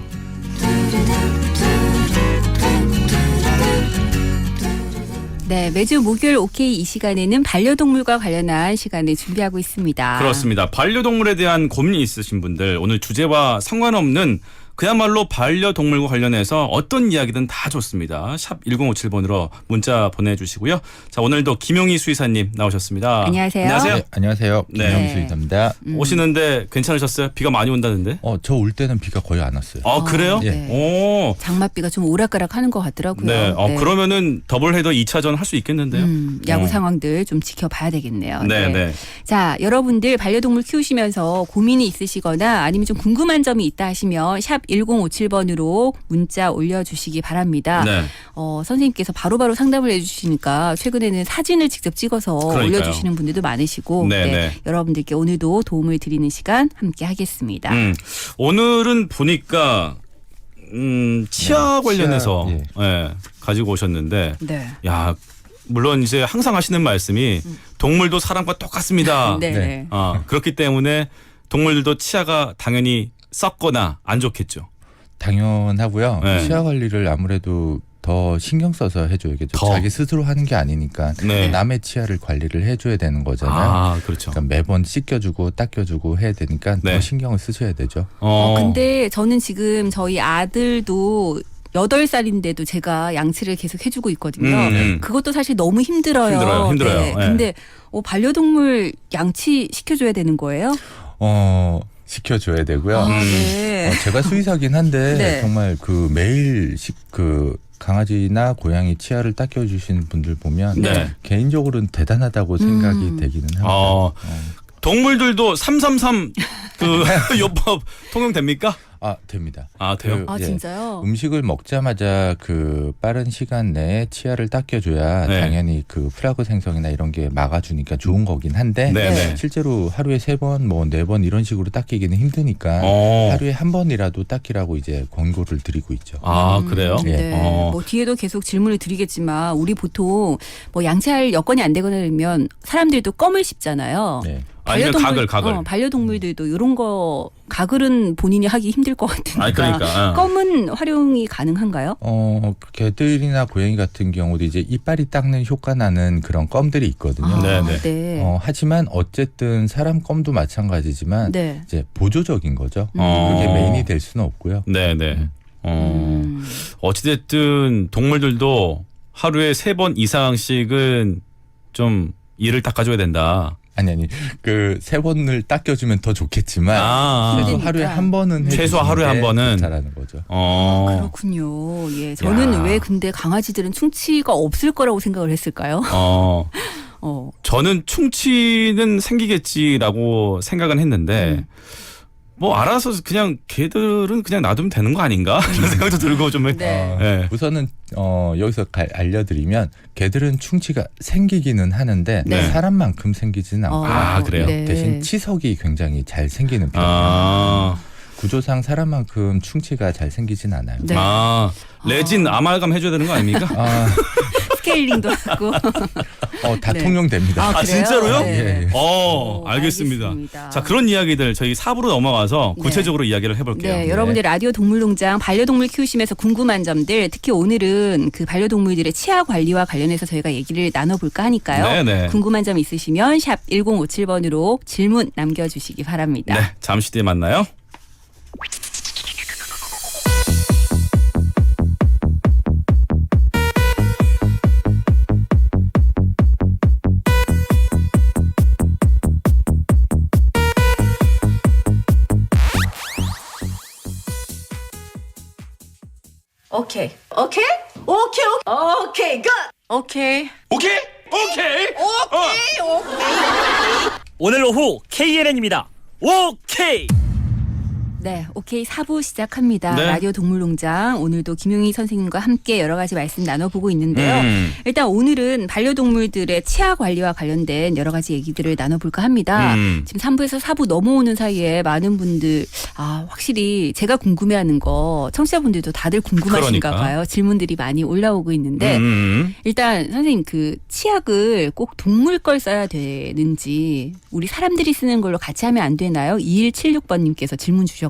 네, 매주 목요일 OK 이 시간에는 반려동물과 관련한 시간을 준비하고 있습니다.
그렇습니다. 반려동물에 대한 고민이 있으신 분들 오늘 주제와 상관없는 그야말로 반려동물과 관련해서 어떤 이야기든 다 좋습니다. 샵 1057번으로 문자 보내주시고요. 자, 오늘도 김용희 수의사님 나오셨습니다.
안녕하세요.
안녕하세요.
네, 안녕하세요.
네.
김영수입니다.
오시는데 괜찮으셨어요? 비가 많이 온다는데?
저 올 때는 비가 거의 안 왔어요.
아, 그래요?
네.
오.
장맛비가 좀 오락가락하는 것 같더라고요.
네. 그러면은 더블헤더 2차전 할 수 있겠는데요?
야구 상황들 좀 지켜봐야 되겠네요.
네, 네.
자, 여러분들 반려동물 키우시면서 고민이 있으시거나 아니면 좀 궁금한 점이 있다 하시면 샵 1057번으로 문자 올려주시기 바랍니다.
네.
선생님께서 바로바로 상담을 해주시니까 최근에는 사진을 직접 찍어서
그러니까요.
올려주시는 분들도 많으시고
네, 네.
여러분들께 오늘도 도움을 드리는 시간 함께 하겠습니다.
오늘은 보니까 치아 관련해서
치아,
예, 가지고 오셨는데
네.
야 물론 이제 항상 하시는 말씀이 동물도 사람과 똑같습니다.
네.
네.
그렇기 때문에 동물들도 치아가 당연히 썩거나 안 좋겠죠.
당연하고요.
네.
치아 관리를 아무래도 더 신경 써서 해줘야겠죠.
더.
자기 스스로 하는 게 아니니까
네.
남의 치아를 관리를 해줘야 되는 거잖아요.
아, 그렇죠.
그러니까 매번 씻겨주고 닦여주고 해야 되니까
네.
더 신경을 쓰셔야 되죠.
근데 저는 지금 저희 아들도 8살인데도 제가 양치를 계속 해주고 있거든요. 그것도 사실 너무 힘들어요.
힘들어요.
네.
네.
근데 반려동물 양치 시켜줘야 되는 거예요?
시켜줘야 되고요.
네.
제가 수의사긴 한데
네.
정말 그 매일 강아지나 고양이 치아를 닦여주시는 분들 보면
네.
개인적으로는 대단하다고 생각이 되기는 합니다.
동물들도 333 그 요법 통용됩니까?
됩니다.
돼요?
진짜요?
음식을 먹자마자 그 빠른 시간 내에 치아를 닦여줘야
네.
당연히 그 플라그 생성이나 이런 게 막아주니까 좋은 거긴 한데
네.
실제로 하루에 3번, 뭐 4번 이런 식으로 닦이기는 힘드니까 하루에 한 번이라도 닦이라고 이제 권고를 드리고 있죠.
그래요?
네. 뭐 뒤에도 계속 질문을 드리겠지만 우리 보통 뭐 양치할 여건이 안 되거나 그러면 사람들도 껌을 씹잖아요.
네.
아니면 가글.
반려동물들도 이런 거 가글은 본인이 하기 힘들 것 같으니까.
그러니까.
껌은 활용이 가능한가요?
개들이나 고양이 같은 경우도 이제 이빨이 닦는 효과 나는 그런 껌들이 있거든요.
네.
하지만 어쨌든 사람 껌도 마찬가지지만
네.
이제 보조적인 거죠. 그게 메인이 될 수는 없고요.
네네. 어찌됐든 동물들도 하루에 3번 이상씩은 좀 이를 닦아줘야 된다.
아니 그 3번을 닦여주면 더 좋겠지만 최소 하루에 한 번은
최소 하루에 한 번은
잘하는 거죠.
그렇군요. 예, 저는 왜 근데 강아지들은 충치가 없을 거라고 생각을 했을까요?
저는 충치는 생기겠지라고 생각은 했는데 뭐 알아서 그냥 걔들은 그냥 놔두면 되는 거 아닌가 이런 생각도 들고 좀.
네.
우선은 여기서 알려드리면 개들은 충치가 생기기는 하는데 사람만큼 생기지는 않고요.
그래요?
네.
대신 치석이 굉장히 잘 생기는 편이에요. 구조상 사람만큼 충치가 잘 생기진 않아요.
네.
레진 아말감 해줘야 되는 거 아닙니까?
스케일링도 하고.
다
네.
통용됩니다.
그래요?
진짜로요?
네.
알겠습니다. 자, 그런 이야기들 저희 4부로 넘어가서 구체적으로 이야기를 해볼게요.
네, 여러분들 라디오 동물농장 반려동물 키우시면서 궁금한 점들, 특히 오늘은 그 반려동물들의 치아 관리와 관련해서 저희가 얘기를 나눠볼까 하니까요.
네네.
궁금한 점 있으시면 샵 1057번으로 질문 남겨주시기 바랍니다.
네, 잠시 뒤에 만나요.
오케이, 굿. 오케이.
오늘 오후 KNN입니다. 오케이.
네, 오케이 4부 시작합니다.
네.
라디오 동물농장 오늘도 김용희 선생님과 함께 여러 가지 말씀 나눠보고 있는데요. 일단 오늘은 반려동물들의 치아 관리와 관련된 여러 가지 얘기들을 나눠볼까 합니다. 지금 3부에서 4부 넘어오는 사이에 많은 분들 확실히 제가 궁금해하는 거 청취자분들도 다들 궁금하신가 봐요. 질문들이 많이 올라오고 있는데 일단 선생님 그 치약을 꼭 동물 걸 써야 되는지 우리 사람들이 쓰는 걸로 같이 하면 안 되나요? 2176번님께서 질문 주셨거든요.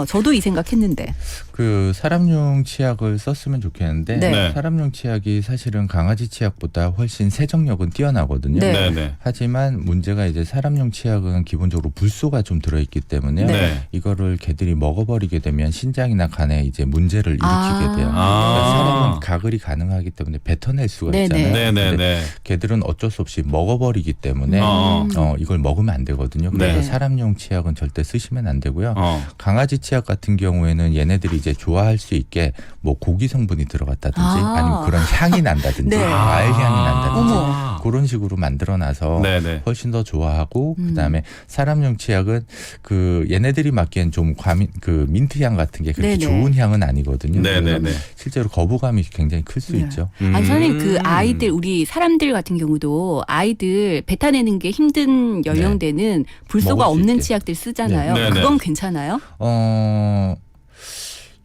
저도 이 생각했는데.
그 사람용 치약을 썼으면 좋겠는데
네.
사람용 치약이 사실은 강아지 치약보다 훨씬 세정력은 뛰어나거든요.
네.
하지만 문제가 이제 사람용 치약은 기본적으로 불소가 좀 들어있기 때문에 이거를 개들이 먹어버리게 되면 신장이나 간에 이제 문제를 일으키게 돼요. 그러니까 사람은 가글이 가능하기 때문에 뱉어낼 수가 있잖아요. 근데 개들은 어쩔 수 없이 먹어버리기 때문에 이걸 먹으면 안 되거든요. 그래서 사람용 치약은 절대 쓰시면 안 되고요. 강아지 치약 같은 경우에는 얘네들이 이제 좋아할 수 있게 뭐 고기 성분이 들어갔다든지 아니면 그런 향이 난다든지 과일 향이 난다든지 그런 식으로 만들어놔서 훨씬 더 좋아하고 그다음에 사람용 치약은 그 얘네들이 맡기엔 좀 그 민트 향 같은 게 그렇게 좋은 향은 아니거든요. 실제로 거부감이 굉장히 클 수 있죠.
아니 선생님 그 아이들 우리 사람들 같은 경우도 아이들 뱉어내는 게 힘든 연령대는 불소가 없는 치약들 쓰잖아요. 그건 괜찮아요?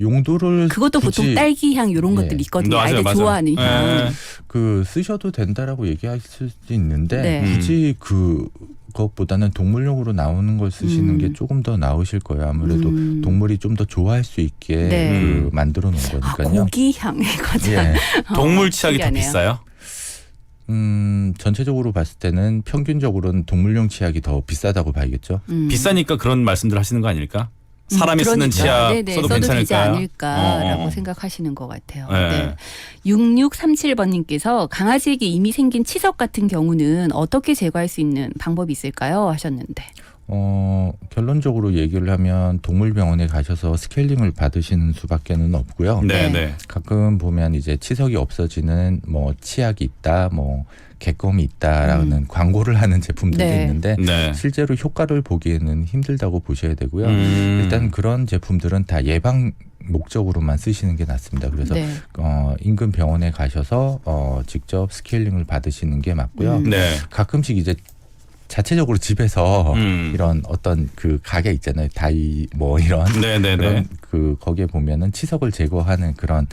용도를
그것도 보통 딸기 향 이런 것들 있거든요. 아이들 좋아하는 향.
그 쓰셔도 된다라고 얘기할 수도 있는데 굳이 그것보다는 동물용으로 나오는 걸 쓰시는 게 조금 더 나으실 거예요. 아무래도 동물이 좀 더 좋아할 수 있게 그 만들어 놓은 거니까요.
고기 향의 과자.
동물 치약이 더 비싸요?
전체적으로 봤을 때는 평균적으로는 동물용 치약이 더 비싸다고 봐야겠죠.
비싸니까 그런 말씀들 하시는 거 아닐까? 사람이 쓰는 치약 써도 괜찮을까요?
되지 않을까라고 생각하시는 것 같아요. 6637번님께서 강아지에게 이미 생긴 치석 같은 경우는 어떻게 제거할 수 있는 방법이 있을까요? 하셨는데.
결론적으로 얘기를 하면 동물병원에 가셔서 스케일링을 받으시는 수밖에는 없고요.
네.
가끔 보면 이제 치석이 없어지는 뭐 치약이 있다, 뭐 객검이 있다라는 광고를 하는 제품들도
네.
있는데
네.
실제로 효과를 보기에는 힘들다고 보셔야 되고요. 일단 그런 제품들은 다 예방 목적으로만 쓰시는 게 낫습니다. 그래서
네.
인근 병원에 가셔서 직접 스케일링을 받으시는 게 맞고요.
네.
가끔씩 이제 자체적으로 집에서
음.
이런 어떤 그 가게 있잖아요. 다이 뭐 이런
네네네.
그런 그 거기에 보면은 치석을 제거하는 그런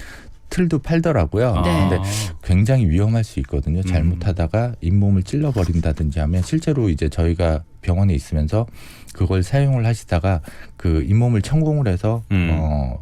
틀도 팔더라고요.
네.
근데 굉장히 위험할 수 있거든요. 잘못하다가 잇몸을 찔러버린다든지 하면 실제로 이제 저희가 병원에 있으면서 그걸 사용을 하시다가 그 잇몸을 천공을 해서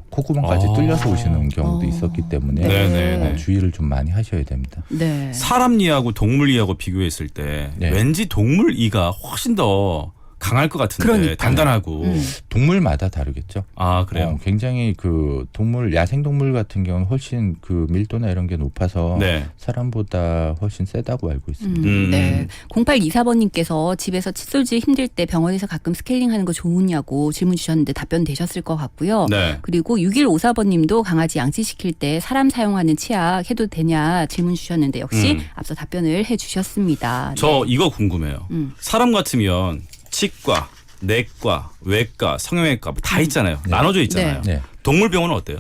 콧구멍까지 뚫려서 오시는 경우도 있었기 때문에
네네네.
주의를 좀 많이 하셔야 됩니다.
네.
사람 이하고 동물 이하고 비교했을 때
네.
왠지 동물 이가 훨씬 더 강할 것 같은데
그러니까요.
단단하고.
동물마다 다르겠죠.
아 그래요?
굉장히 그 동물 야생동물 같은 경우는 훨씬 그 밀도나 이런 게 높아서
네.
사람보다 훨씬 세다고 알고 있습니다.
네. 0824번님께서 집에서 칫솔질 힘들 때 병원에서 가끔 스케일링 하는 거 좋으냐고 질문 주셨는데 답변 되셨을 것 같고요.
네.
그리고 6154번님도 강아지 양치시킬 때 사람 사용하는 치약 해도 되냐 질문 주셨는데 역시 앞서 답변을 해주셨습니다.
저 이거 궁금해요.
음.
사람 같으면 치과, 내과, 외과, 성형외과 뭐다 있잖아요. 나눠져 있잖아요.
네.
동물병원은 어때요?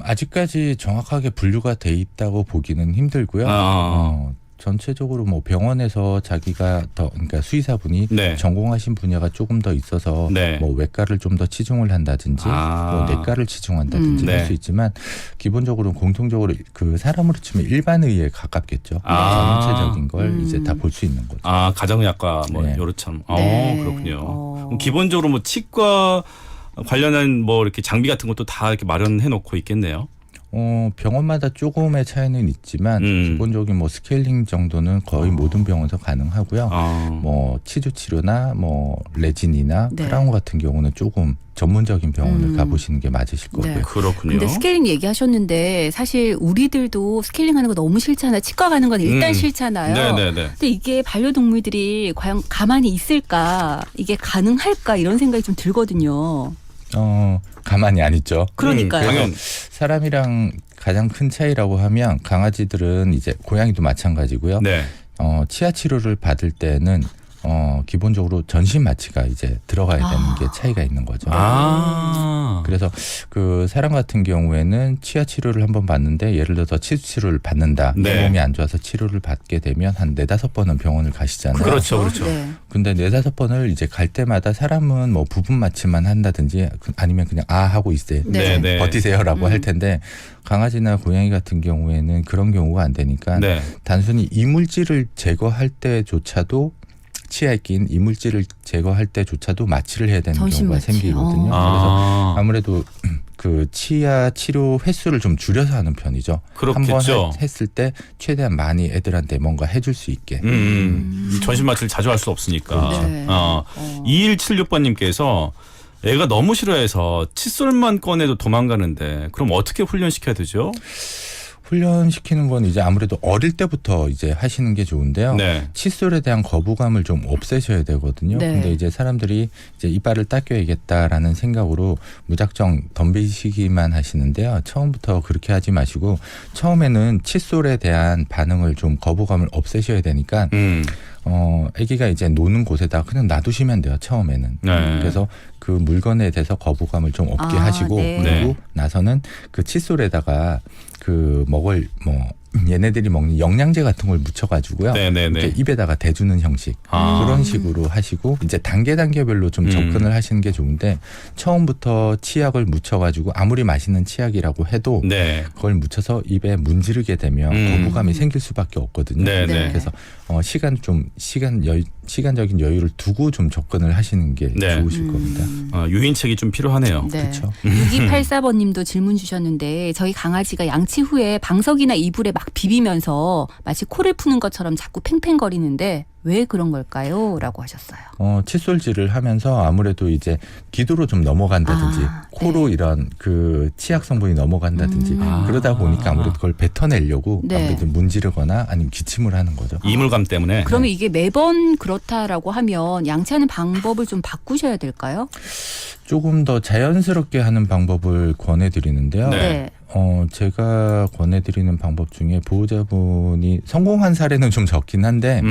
아직까지 정확하게 분류가 돼 있다고 보기는 힘들고요. 전체적으로 뭐 병원에서 자기가 더 그러니까 수의사분이
네.
전공하신 분야가 조금 더 있어서
네.
뭐 외과를 좀 더 치중을 한다든지 뭐 내과를 치중한다든지
네.
할 수 있지만 기본적으로 공통적으로 그 사람으로 치면 일반의에 가깝겠죠. 전체적인 걸 이제 다 볼 수 있는 거죠.
아 가정의학과 뭐
네.
요렇처럼.
네.
그렇군요. 그럼 기본적으로 뭐 치과 관련한 뭐 이렇게 장비 같은 것도 다 이렇게 마련해 놓고 있겠네요.
병원마다 조금의 차이는 있지만 기본적인 뭐 스케일링 정도는 거의 모든 병원에서 가능하고요. 뭐 치주 치료나 뭐 레진이나
네.
크라운 같은 경우는 조금 전문적인 병원을 가보시는 게 맞으실 거고요.
네.
그렇군요.
근데 스케일링 얘기하셨는데 사실 우리들도 스케일링 하는 거 너무 싫잖아요. 치과 가는 건 일단 싫잖아요.
네네네.
근데 이게 반려동물들이 과연 가만히 있을까? 이게 가능할까? 이런 생각이 좀 들거든요.
가만히 안 있죠.
그러니까요.
당연.
사람이랑 가장 큰 차이라고 하면 강아지들은 이제 고양이도 마찬가지고요.
네.
치아 치료를 받을 때는 기본적으로 전신 마취가 이제 들어가야 되는 게 차이가 있는 거죠. 그래서 그 사람 같은 경우에는 치아 치료를 한번 받는데 예를 들어서 치수 치료를 받는다.
네.
몸이 안 좋아서 치료를 받게 되면 한 4-5번은 병원을 가시잖아요.
그렇죠.
네.
근데 4-5번을 이제 갈 때마다 사람은 뭐 부분 마취만 한다든지 아니면 그냥 하고 있어요.
네.
네.
버티세요라고 할 텐데 강아지나 고양이 같은 경우에는 그런 경우가 안 되니까
네.
단순히 이물질을 제거할 때조차도 치아에 낀 이물질을 제거할 때조차도 마취를 해야 되는
전신
경우가
마취.
생기거든요. 그래서 아무래도 그 치아 치료 횟수를 좀 줄여서 하는 편이죠.
그렇겠죠.
한번 했을 때 최대한 많이 애들한테 뭔가 해줄 수 있게.
전신 마취를 자주 할 수 없으니까.
그렇죠. 네.
2176번님께서 애가 너무 싫어해서 칫솔만 꺼내도 도망가는데 그럼 어떻게 훈련시켜야 되죠?
훈련시키는 건 이제 아무래도 어릴 때부터 이제 하시는 게 좋은데요.
네.
칫솔에 대한 거부감을 좀 없애셔야 되거든요.
네.
근데 이제 사람들이 이제 이빨을 닦여야겠다라는 생각으로 무작정 덤비시기만 하시는데요. 처음부터 그렇게 하지 마시고 처음에는 칫솔에 대한 반응을 좀 거부감을 없애셔야 되니까 아기가 이제 노는 곳에다 그냥 놔두시면 돼요. 처음에는.
네.
그래서 그 물건에 대해서 거부감을 좀 없게 하시고
네.
그리고 나서는 그 칫솔에다가 그 먹을 뭐 얘네들이 먹는 영양제 같은 걸 묻혀가지고요.
네네네.
이렇게 입에다가 대주는 형식 그런 식으로 하시고 이제 단계별로 좀 접근을 하시는 게 좋은데 처음부터 치약을 묻혀가지고 아무리 맛있는 치약이라고 해도
네.
그걸 묻혀서 입에 문지르게 되면 거부감이 생길 수밖에 없거든요.
네네.
그래서 시간적인 여유를 두고 좀 접근을 하시는 게
네.
좋으실 겁니다.
유인책이 좀 필요하네요.
네.
그렇죠.
6284번님도 질문 주셨는데 저희 강아지가 양치 후에 방석이나 이불에 막 비비면서 마치 코를 푸는 것처럼 자꾸 팽팽거리는데 왜 그런 걸까요? 라고 하셨어요.
칫솔질을 하면서 아무래도 이제 기도로 좀 넘어간다든지 코로
네.
이런 그 치약 성분이 넘어간다든지 그러다 보니까 아무래도 그걸 뱉어내려고
네.
아무래도 문지르거나 아니면 기침을 하는 거죠.
이물감 때문에.
그러면 이게 매번 그렇다라고 하면 양치하는 방법을 좀 바꾸셔야 될까요?
조금 더 자연스럽게 하는 방법을 권해드리는데요.
네.
제가 권해드리는 방법 중에 보호자분이 성공한 사례는 좀 적긴 한데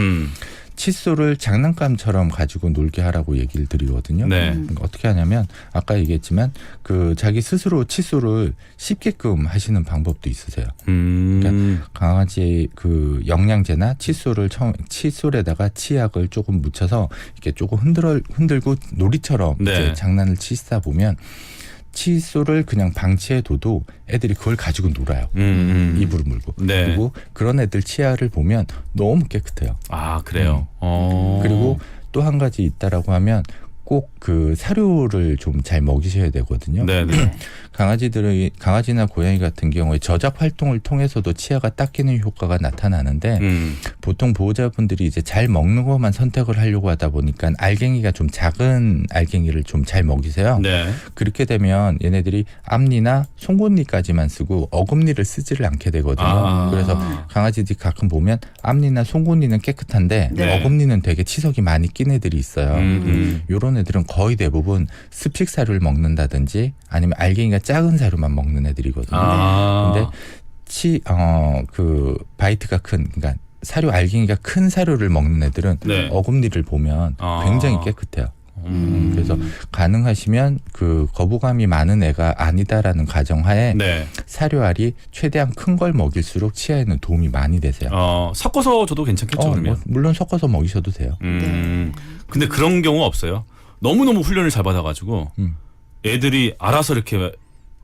칫솔을 장난감처럼 가지고 놀게 하라고 얘기를 드리거든요.
네.
그러니까 어떻게 하냐면 아까 얘기했지만 그 자기 스스로 칫솔을 씹게끔 하시는 방법도 있으세요. 그러니까 강아지 그 영양제나 칫솔에다가 치약을 조금 묻혀서 이렇게 조금 흔들고 놀이처럼
네.
이제 장난을 치다 보면 칫솔을 그냥 방치해둬도 애들이 그걸 가지고 놀아요. 입으로 물고.
네.
그리고 그런 애들 치아를 보면 너무 깨끗해요.
아, 그래요?
그리고 또 한 가지 있다라고 하면 꼭 그 사료를 좀 잘 먹이셔야 되거든요.
네네.
강아지나 고양이 같은 경우에 저작 활동을 통해서도 치아가 닦이는 효과가 나타나는데 보통 보호자분들이 이제 잘 먹는 것만 선택을 하려고 하다 보니까 알갱이가 좀 작은 알갱이를 좀 잘 먹이세요.
네.
그렇게 되면 얘네들이 앞니나 송곳니까지만 쓰고 어금니를 쓰지를 않게 되거든요. 그래서 강아지들이 가끔 보면 앞니나 송곳니는 깨끗한데
네.
어금니는 되게 치석이 많이 낀 애들이 있어요. 이런 애들은 거의 대부분 습식 사료를 먹는다든지 아니면 알갱이가 작은 사료만 먹는 애들이거든요. 근데 그 바이트가 큰, 그러니까 사료 알갱이가 큰 사료를 먹는 애들은
네.
어금니를 보면 굉장히 깨끗해요. 그래서 가능하시면 그 거부감이 많은 애가 아니다라는 가정하에
네.
사료알이 최대한 큰 걸 먹일수록 치아에는 도움이 많이 되세요.
섞어서 줘도 괜찮겠죠, 그러면?
물론 섞어서 먹이셔도 돼요.
근데 그런 경우 없어요? 너무너무 훈련을 잘 받아가지고 애들이 알아서 이렇게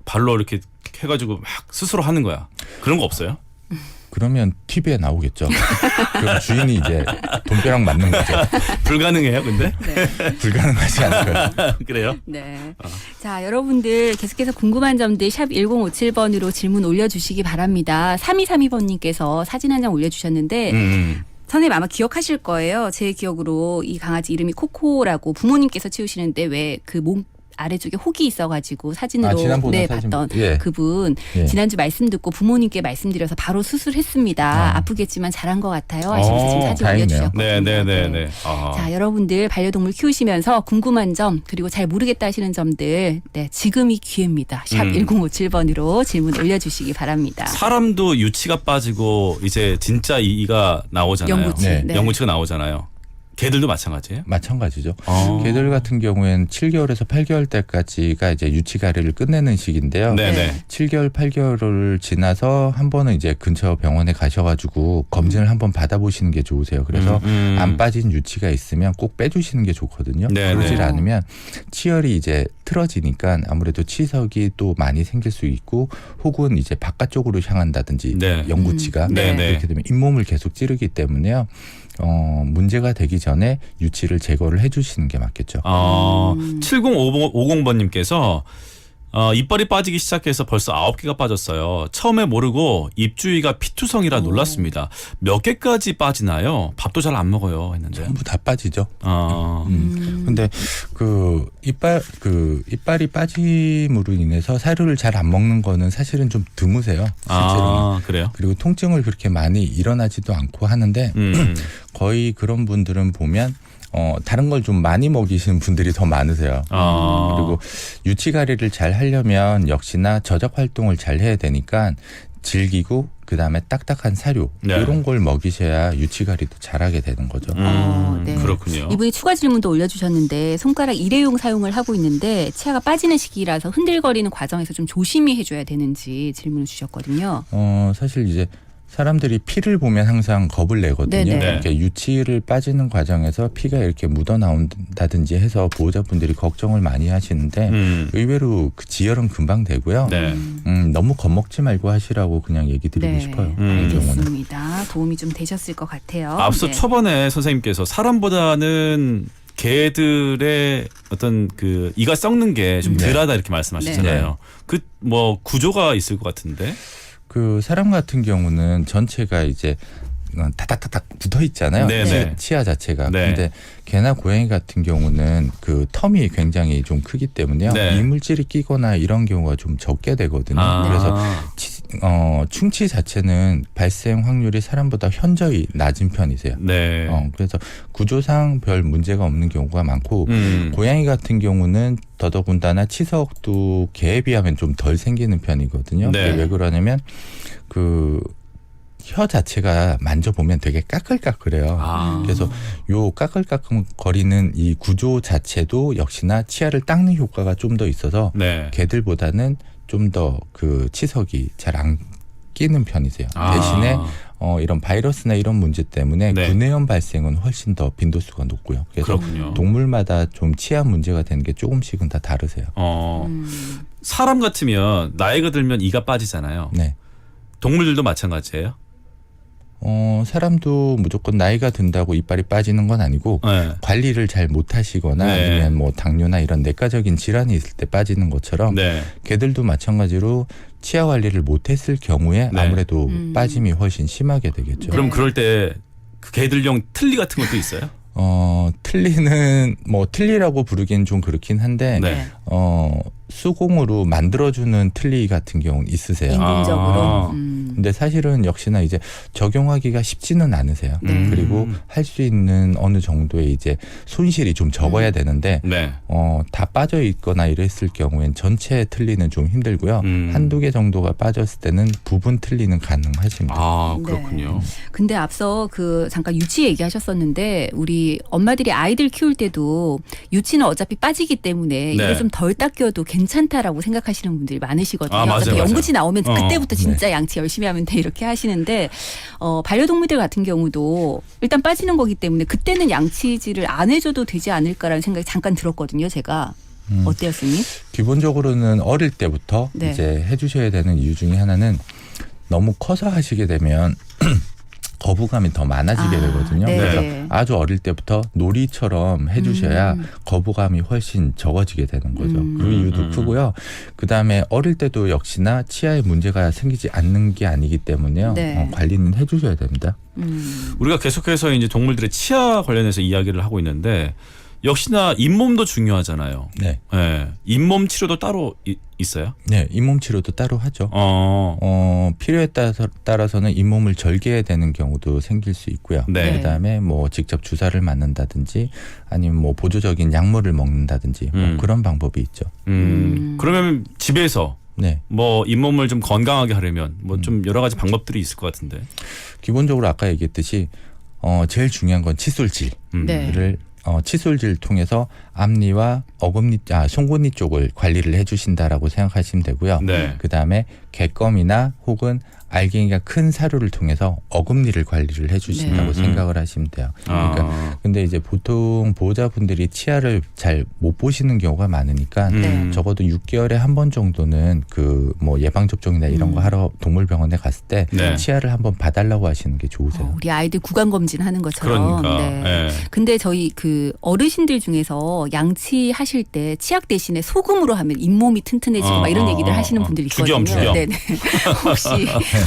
발로 이렇게 해가지고 막 스스로 하는 거야. 그런 거 없어요?
그러면 TV에 나오겠죠. 그럼 주인이 이제 돈벼락 맞는 거죠.
불가능해요, 근데?
네.
불가능하지 않을까요?
그래요?
네. 자, 여러분들 계속해서 궁금한 점들 샵 1057번으로 질문 올려주시기 바랍니다. 3232번님께서 사진 한 장 올려주셨는데 선생님 아마 기억하실 거예요. 제 기억으로 이 강아지 이름이 코코라고 부모님께서 치우시는데 왜 그 몸 아래쪽에 혹이 있어가지고 사진으로
지난번에
봤던
예.
그분
예.
지난주 말씀 듣고 부모님께 말씀드려서 바로 수술했습니다. 아프겠지만 잘한 것 같아요. 하시면서 지금 사진
다행이네요.
올려주셨거든요.
네네네네.
자, 여러분들 반려동물 키우시면서 궁금한 점 그리고 잘 모르겠다 하시는 점들 지금이 기회입니다. 샵 1057번으로 질문 올려주시기 바랍니다.
사람도 유치가 빠지고 이제 진짜 이가 나오잖아요.
영구치.
네.
네.
영구치가 나오잖아요. 개들도 마찬가지예요?
마찬가지죠. 개들 같은 경우에는 7개월에서 8개월 때까지가 이제 유치 가리를 끝내는 시기인데요.
네네.
7개월, 8개월을 지나서 한 번은 이제 근처 병원에 가셔가지고 검진을 한번 받아보시는 게 좋으세요. 그래서 안 빠진 유치가 있으면 꼭 빼주시는 게 좋거든요.
네네.
그러질 않으면 치열이 이제 틀어지니까 아무래도 치석이 또 많이 생길 수 있고 혹은 이제 바깥쪽으로 향한다든지
네.
영구치가
네네.
그렇게 되면 잇몸을 계속 찌르기 때문에요. 문제가 되기 전에 유치를 제거를 해주시는 게 맞겠죠.
7050번님께서 이빨이 빠지기 시작해서 벌써 9개가 빠졌어요. 처음에 모르고 입주위가 피투성이라 놀랐습니다. 몇 개까지 빠지나요? 밥도 잘 안 먹어요 했는데.
전부 다 빠지죠. 근데 이빨이 빠짐으로 인해서 사료를 잘 안 먹는 거는 사실은 좀 드무세요. 실제로는.
그래요?
그리고 통증을 그렇게 많이 일어나지도 않고 하는데 거의 그런 분들은 보면 다른 걸 좀 많이 먹이시는 분들이 더 많으세요. 그리고 유치가리를 잘 하려면 역시나 저작 활동을 잘 해야 되니까 질기고 그다음에 딱딱한 사료
네.
이런 걸 먹이셔야 유치가리도 잘하게 되는 거죠.
네.
그렇군요.
이분이 추가 질문도 올려주셨는데 손가락 일회용 사용을 하고 있는데 치아가 빠지는 시기라서 흔들거리는 과정에서 좀 조심히 해줘야 되는지 질문을 주셨거든요.
사실 이제 사람들이 피를 보면 항상 겁을 내거든요.
네네.
이렇게 유치를 빠지는 과정에서 피가 이렇게 묻어나온다든지 해서 보호자분들이 걱정을 많이 하시는데 의외로 그 지혈은 금방 되고요.
네.
너무 겁먹지 말고 하시라고 그냥 얘기 드리고 싶어요. 그런 경우는.
알겠습니다. 도움이 좀 되셨을 것 같아요.
앞서
네.
초반에 선생님께서 사람보다는 개들의 어떤 그 이가 썩는 게 좀 덜하다 이렇게 말씀하셨잖아요. 그 뭐 구조가 있을 것 같은데.
그 사람 같은 경우는 전체가 이제 다닥다닥 붙어 있잖아요.
네네.
치아 자체가.
네.
근데 개나 고양이 같은 경우는 그 텀이 굉장히 좀 크기 때문에요.
네.
이물질이 끼거나 이런 경우가 좀 적게 되거든요. 그래서 충치 자체는 발생 확률이 사람보다 현저히 낮은 편이세요.
네.
그래서 구조상 별 문제가 없는 경우가 많고 고양이 같은 경우는 더더군다나 치석도 개에 비하면 좀 덜 생기는 편이거든요.
네.
왜 그러냐면 그 혀 자체가 만져보면 되게 까끌까끌해요. 그래서 요 까끌까끌거리는 이 구조 자체도 역시나 치아를 닦는 효과가 좀 더 있어서
네.
개들보다는 좀 더 그 치석이 잘 안 끼는 편이세요. 대신에 이런 바이러스나 이런 문제 때문에
네.
구내염 발생은 훨씬 더 빈도수가 높고요. 그래서
그렇군요.
동물마다 좀 치아 문제가 되는 게 조금씩은 다 다르세요.
사람 같으면 나이가 들면 이가 빠지잖아요.
네.
동물들도 마찬가지예요?
사람도 무조건 나이가 든다고 이빨이 빠지는 건 아니고
네.
관리를 잘 못하시거나
네.
아니면 뭐 당뇨나 이런 내과적인 질환이 있을 때 빠지는 것처럼
네.
개들도 마찬가지로 치아 관리를 못했을 경우에
네.
아무래도 빠짐이 훨씬 심하게 되겠죠.
그럼 그럴 때 그 개들용 틀니 같은 것도 있어요?
틀니는 뭐 틀니라고 부르기엔 좀 그렇긴 한데
네.
수공으로 만들어주는 틀니 같은 경우는 있으세요.
인공적으로.
근데 사실은 역시나 이제 적용하기가 쉽지는 않으세요. 그리고 할 수 있는 어느 정도의 이제 손실이 좀 적어야 되는데
네.
다 빠져 있거나 이랬을 경우엔 전체 틀니는 좀 힘들고요. 한두 개 정도가 빠졌을 때는 부분 틀니는 가능하십니다.
그렇군요.
근데 앞서 그 잠깐 유치 얘기하셨었는데 우리 엄마들이 아이들 키울 때도 유치는 어차피 빠지기 때문에 이거 좀 덜 닦여도 괜찮다라고 생각하시는 분들이 많으시거든요.
맞아요,
어차피
맞아요.
연구치 나오면 그때부터 진짜
네.
양치 열심히 하면 돼 이렇게 하시는데 반려동물들 같은 경우도 일단 빠지는 거기 때문에 그때는 양치질을 안 해줘도 되지 않을까라는 생각이 잠깐 들었거든요. 제가. 어때요, 스님?
기본적으로는 어릴 때부터
네.
이제 해주셔야 되는 이유 중에 하나는 너무 커서 하시게 되면 거부감이 더 많아지게 되거든요.
네.
그래서 아주 어릴 때부터 놀이처럼 해주셔야 거부감이 훨씬 적어지게 되는 거죠. 그 이유도 크고요. 그다음에 어릴 때도 역시나 치아에 문제가 생기지 않는 게 아니기 때문에요.
네.
관리는 해주셔야 됩니다.
우리가 계속해서 이제 동물들의 치아 관련해서 이야기를 하고 있는데 역시나 잇몸도 중요하잖아요.
네.
네. 잇몸 치료도 따로 있어요?
네, 잇몸 치료도 따로 하죠. 필요에 따라서는 잇몸을 절개해야 되는 경우도 생길 수 있고요.
네.
그다음에 뭐 직접 주사를 맞는다든지 아니면 뭐 보조적인 약물을 먹는다든지 뭐 그런 방법이 있죠.
그러면 집에서
네.
뭐 잇몸을 좀 건강하게 하려면 뭐 좀 여러 가지 방법들이 있을 것 같은데.
기본적으로 아까 얘기했듯이 제일 중요한 건 칫솔질을
네.
칫솔질 통해서 앞니와 송곳니 쪽을 관리를 해주신다라고 생각하시면 되고요.
네.
그다음에 객검이나 혹은 알갱이가 큰 사료를 통해서 어금니를 관리를 해주신다고 생각을 하시면 돼요. 그러니까 근데 이제 보통 보호자분들이 치아를 잘 못 보시는 경우가 많으니까 적어도 6개월에 한 번 정도는 그 뭐 예방 접종이나 이런 거 하러 동물병원에 갔을 때
네.
치아를 한번 봐달라고 하시는 게 좋으세요.
우리 아이들 구강 검진 하는 것처럼.
그러니까.
네.
네.
근데 저희 그 어르신들 중에서 양치하실 때 치약 대신에 소금으로 하면 잇몸이 튼튼해지고 막 이런 얘기들 하시는 분들이 있거든요.
주겸.
네네. 혹시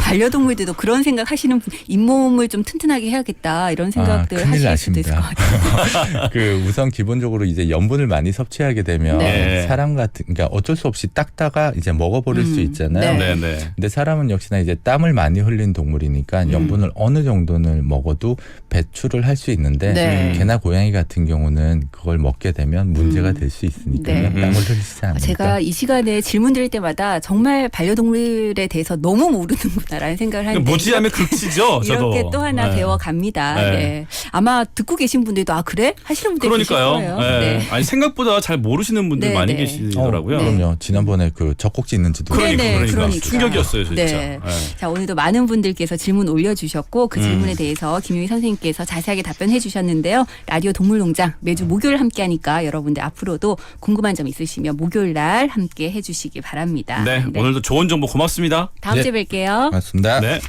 반려동물들도 그런 생각 하시는 분, 잇몸을 좀 튼튼하게 해야겠다 이런 생각들
큰일
하실 수도 있을 것
나십니다.
같아요.
그 우선 기본적으로 이제 염분을 많이 섭취하게 되면
네.
사람 같은 그러니까 어쩔 수 없이 닦다가 이제 먹어버릴 수 있잖아요.
네. 네.
근데 사람은 역시나 이제 땀을 많이 흘린 동물이니까 염분을 어느 정도는 먹어도 배출을 할 수 있는데
네.
개나 고양이 같은 경우는 그걸 먹게 되면 문제가 될 수 있으니까요.
네.
땀을 흘리지 않으니까.
제가 이 시간에 질문 드릴 때마다 정말 반려동물에 대해서 너무 모르는구나라는 생각을 하는데
무지함의 극치죠. 저도.
이렇게 또 하나
네.
배워갑니다.
네.
네. 아마 듣고 계신 분들도 아 그래? 하시는 분들 계실
그러니까요.
거예요.
네.
네.
아니 생각보다 잘 모르시는 분들
네,
많이
네.
계시더라고요.
그럼요. 지난번에 그 젖꼭지 있는지도
그러니까.
충격이었어요, 진짜.
네.
네.
자, 오늘도 많은 분들께서 질문 올려주셨고 그 질문에 대해서 김용희 선생님께서 자세하게 답변해 주셨는데요. 라디오 동물농장 매주 목요일 함께하니까 여러분들 앞으로도 궁금한 점 있으시면 목요일 날 함께 해주시기 바랍니다.
네, 오늘도 좋은 정보 고맙습니다.
다음 주에 뵐게요.
맞습니다.
네.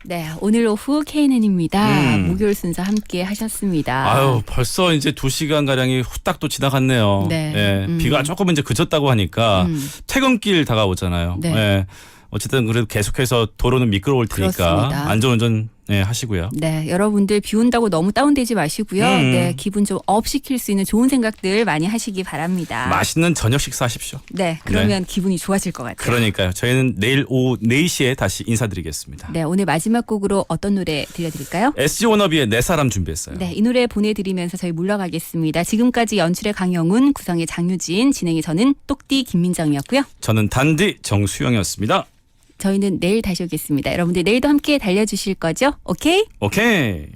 네, 오늘 오후 KNN입니다. 목요일 순서 함께 하셨습니다.
아유, 벌써 이제 2시간 가량이 후딱 또 지나갔네요.
네.
예, 비가 조금 이제 그쳤다고 하니까 퇴근길 다가오잖아요.
네.
예. 어쨌든 그래도 계속해서 도로는 미끄러울 테니까
그렇습니다.
안전운전 하시고요.
네, 여러분들 비 온다고 너무 다운되지 마시고요. 네, 기분 좀 업 시킬 수 있는 좋은 생각들 많이 하시기 바랍니다.
맛있는 저녁 식사하십시오.
네, 그러면 기분이 좋아질 것 같아요.
그러니까요. 저희는 내일 오후 4시에 다시 인사드리겠습니다.
네, 오늘 마지막 곡으로 어떤 노래 들려드릴까요?
SG 워너비의 내 사람 준비했어요.
네, 이 노래 보내드리면서 저희 물러가겠습니다. 지금까지 연출의 강영훈, 구성의 장유진, 진행의 저는 똑띠 김민정이었고요.
저는 단디 정수영이었습니다.
저희는 내일 다시 오겠습니다. 여러분들 내일도 함께 달려주실 거죠? 오케이?
오케이.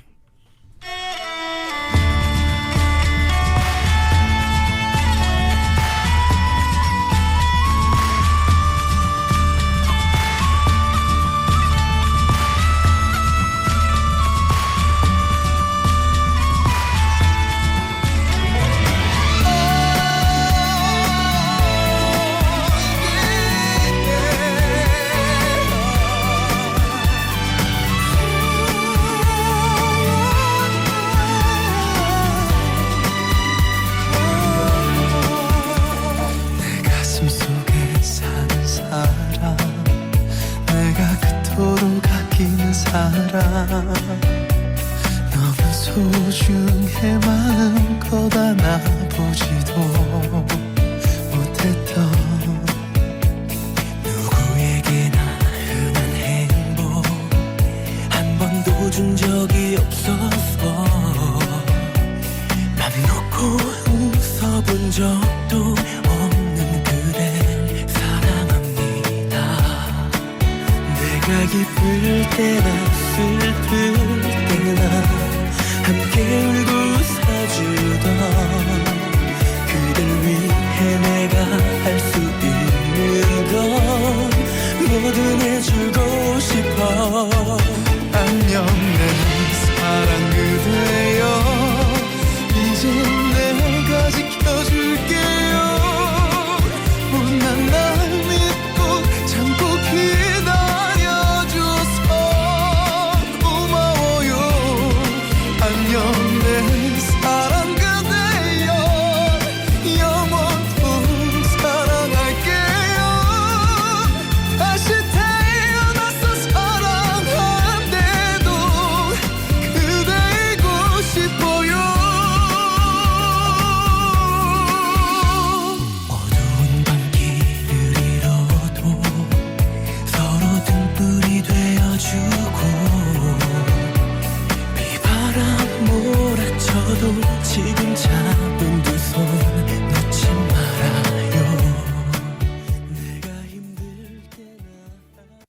너무 소중해 마음껏 안아보지도 못했던 누구에게나 흔한 행복 한 번도 준 적이 없었어. 맘 놓고 웃어본 적도 없는 그댈 사랑합니다. 내가 기쁠 때나 슬플 때나 함께 울고 사주던 그댈 위해 내가 할 수 있는 건 뭐든 해주고 싶어. 안녕 내